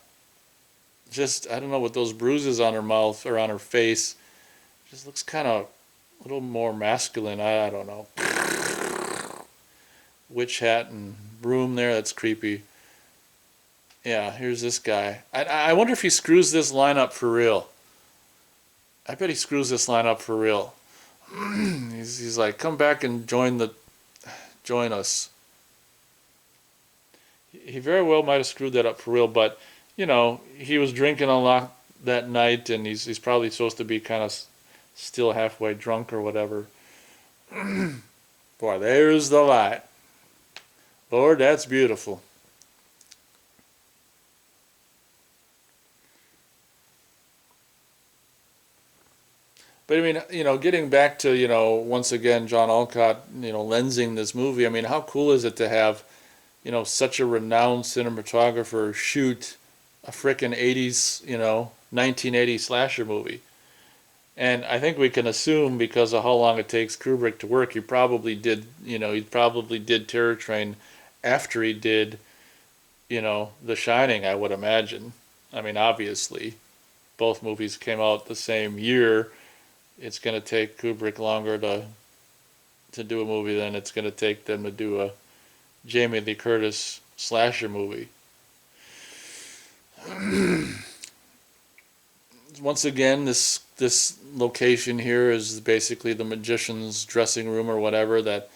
just, I don't know, with those bruises on her mouth or on her face. Just looks kind of a little more masculine. I don't know. Witch hat and broom there, that's creepy. Yeah, here's this guy. I wonder if he screws this line up for real. I bet he screws this line up for real. He's like, come back and join us. He very well might have screwed that up for real, but he was drinking a lot that night, and he's probably supposed to be kind of still halfway drunk or whatever. Boy, there's the light. Lord, that's beautiful. But I mean, getting back to, once again, John Alcott, lensing this movie, I mean, how cool is it to have, such a renowned cinematographer shoot a frickin' 80s, 1980 slasher movie? And I think we can assume, because of how long it takes Kubrick to work, he probably did Terror Train after he did, The Shining, I would imagine. I mean, obviously, both movies came out the same year. It's going to take Kubrick longer to do a movie than it's going to take them to do a Jamie Lee Curtis slasher movie. Once again, this location here is basically the magician's dressing room or whatever, that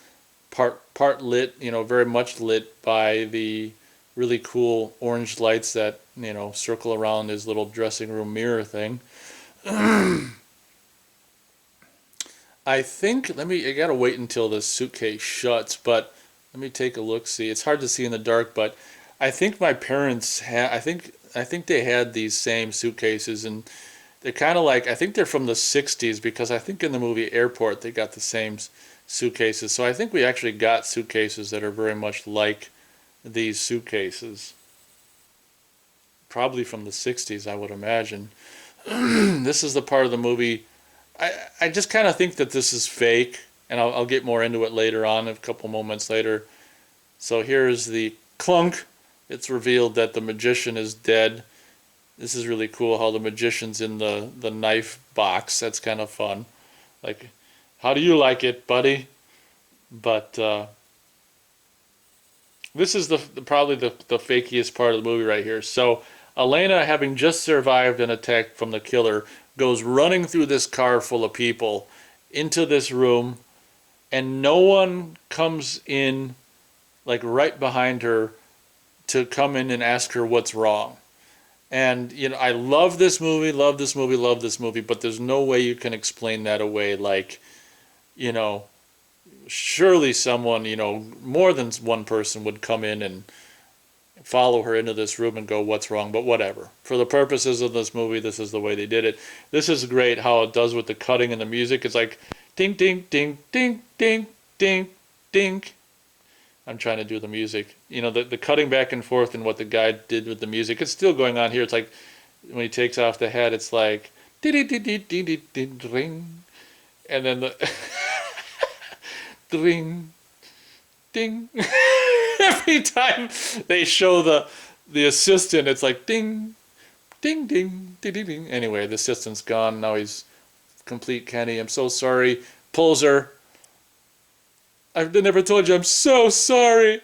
part lit, very much lit by the really cool orange lights that, circle around his little dressing room mirror thing. I think, I gotta wait until the suitcase shuts, but let me take a look, see. It's hard to see in the dark, but I think my parents I think they had these same suitcases, and they're kind of like, I think they're from the 60s, because I think in the movie Airport they got the same suitcases. So I think we actually got suitcases that are very much like these suitcases. Probably from the 60s, I would imagine. This is the part of the movie, I just kind of think that this is fake, and I'll get more into it later on, a couple moments later. So here's the clunk. It's revealed that the magician is dead. This is really cool how the magician's in the knife box. That's kind of fun. Like, how do you like it, buddy? But this is probably the fakiest part of the movie right here. So Elena, having just survived an attack from the killer, goes running through this car full of people into this room, and no one comes in, like, right behind her to come in and ask her what's wrong. And, I love this movie, but there's no way you can explain that away. Like, surely someone, more than one person would come in and follow her into this room and go, what's wrong? But whatever. For the purposes of this movie, this is the way they did it. This is great how it does with the cutting and the music. It's like, ding, ding, ding, ding, ding, ding, ding. I'm trying to do the music. The cutting back and forth and what the guy did with the music, it's still going on here. It's like, when he takes off the hat, it's like, ding, and then the ding, ding. Every time they show the assistant, it's like ding, ding, ding, ding, ding, ding. Anyway, the assistant's gone. Now he's complete Kenny. I'm so sorry. Pulls her. I've never told you I'm so sorry.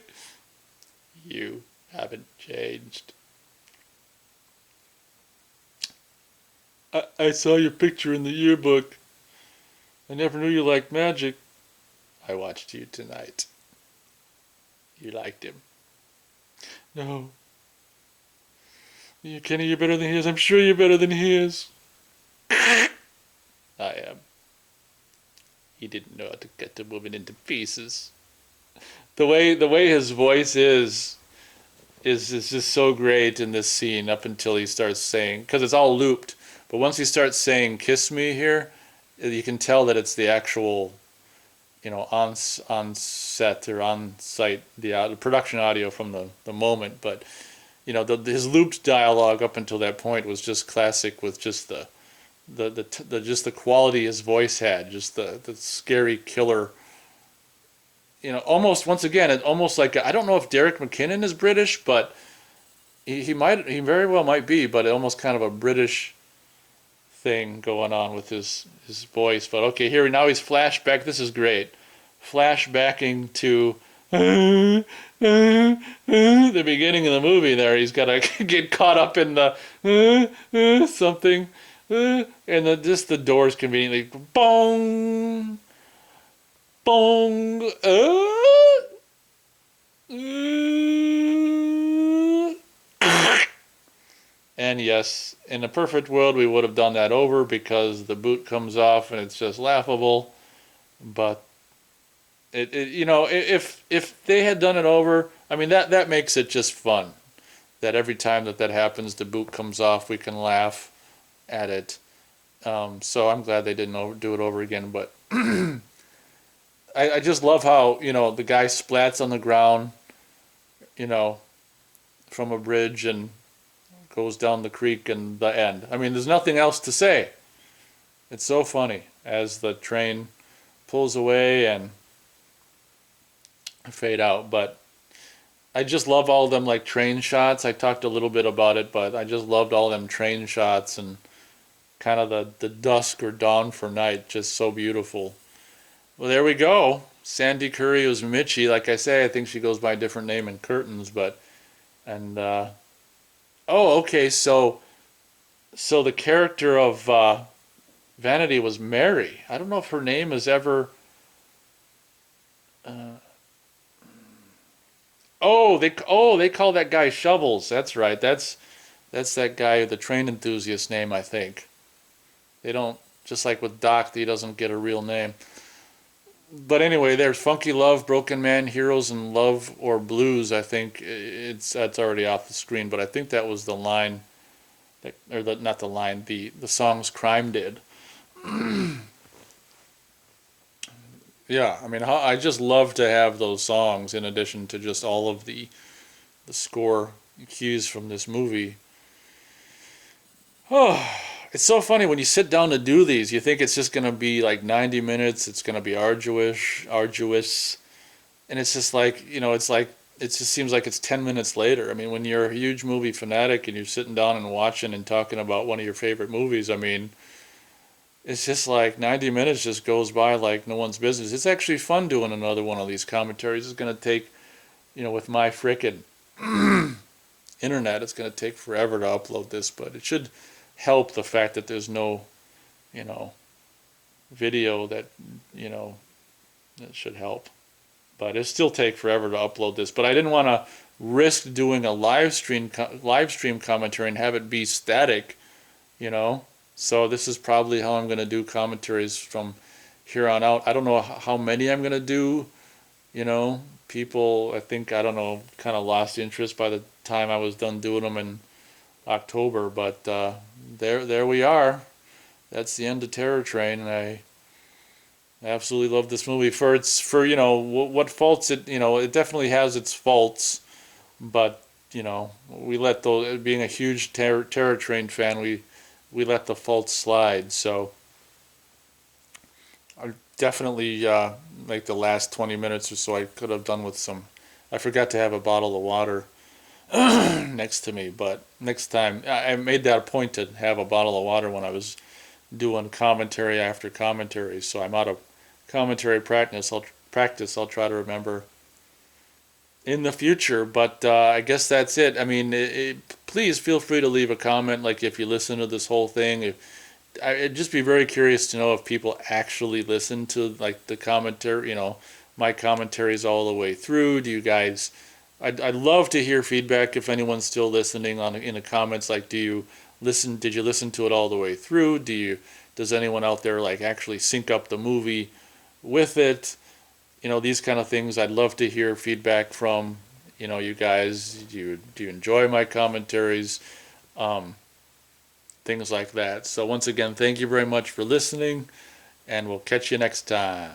You haven't changed. I saw your picture in the yearbook. I never knew you liked magic. I watched you tonight. You liked him. No. Kenny, you're better than he is. I'm sure you're better than he is. I am. He didn't know how to cut the woman into pieces. The way his voice is just so great in this scene up until he starts saying, because it's all looped, but once he starts saying "kiss me" here, you can tell that it's the actual, on set or on site, the production audio from the moment. But his looped dialogue up until that point was just classic, with just the quality his voice had, just the scary killer. Almost, once again, it almost like, I don't know if Derek McKinnon is British, but he very well might be, but almost kind of a British thing going on with his voice. But okay, here now he's flashback. This is great. Flashbacking to the beginning of the movie there. He's got to get caught up in the something, and just the doors conveniently bong bong. And yes, in a perfect world, we would have done that over, because the boot comes off and it's just laughable. But if they had done it over, I mean, that makes it just fun. That every time that happens, the boot comes off, we can laugh at it. So I'm glad they didn't do it over again. But I just love how, the guy splats on the ground, from a bridge, and goes down the creek, and the end. I mean, there's nothing else to say. It's so funny as the train pulls away and fade out. But I just love all of them, like, train shots. I talked a little bit about it, but I just loved all them train shots, and kind of the dusk or dawn for night, just so beautiful. Well, there we go. Sandy Curry was Mitchie. Like I say, I think she goes by a different name in Curtains, oh, okay, so the character of Vanity was Mary. I don't know if her name is ever. They call that guy Shovels. That's right. That's that guy, the train enthusiast name, I think. They don't, just like with Doc, he doesn't get a real name. But anyway, there's Funky Love, Broken Man, Heroes in Love or Blues. I think that's already off the screen, but I think that was the line, not the line, the songs Crime did. Yeah, I mean, I just love to have those songs in addition to just all of the score cues from this movie. Oh, it's so funny when you sit down to do these. You think it's just going to be like 90 minutes. It's going to be arduous. And it's just like, it just seems like it's 10 minutes later. I mean, when you're a huge movie fanatic and you're sitting down and watching and talking about one of your favorite movies, I mean, it's just like 90 minutes just goes by like no one's business. It's actually fun doing another one of these commentaries. It's going to take, with my frickin' internet, it's going to take forever to upload this, but it should help the fact that there's no, video that should help. But it still take forever to upload this. But I didn't want to risk doing a live stream commentary and have it be static, So this is probably how I'm going to do commentaries from here on out. I don't know how many I'm going to do. People, I think, I don't know, kind of lost interest by the time I was done doing them in October. But there we are. That's the end of Terror Train, and I absolutely love this movie for what faults it. It definitely has its faults, but we let those. Being a huge Terror Train fan, we let the faults slide. So I definitely like the last 20 minutes or so I could have done with some. I forgot to have a bottle of water next to me, but next time I made that a point to have a bottle of water when I was doing commentary after commentary. So I'm out of commentary practice. practice. I'll try to remember in the future. But I guess that's it. I mean, please feel free to leave a comment. Like if you listen to this whole thing, I'd just be very curious to know if people actually listen to like the commentary. My commentaries all the way through. Do you guys? I'd love to hear feedback if anyone's still listening in the comments. Like, do you listen? Did you listen to it all the way through? Does anyone out there like actually sync up the movie with it? These kind of things. I'd love to hear feedback from you guys. Do you enjoy my commentaries? Things like that. So once again, thank you very much for listening, and we'll catch you next time.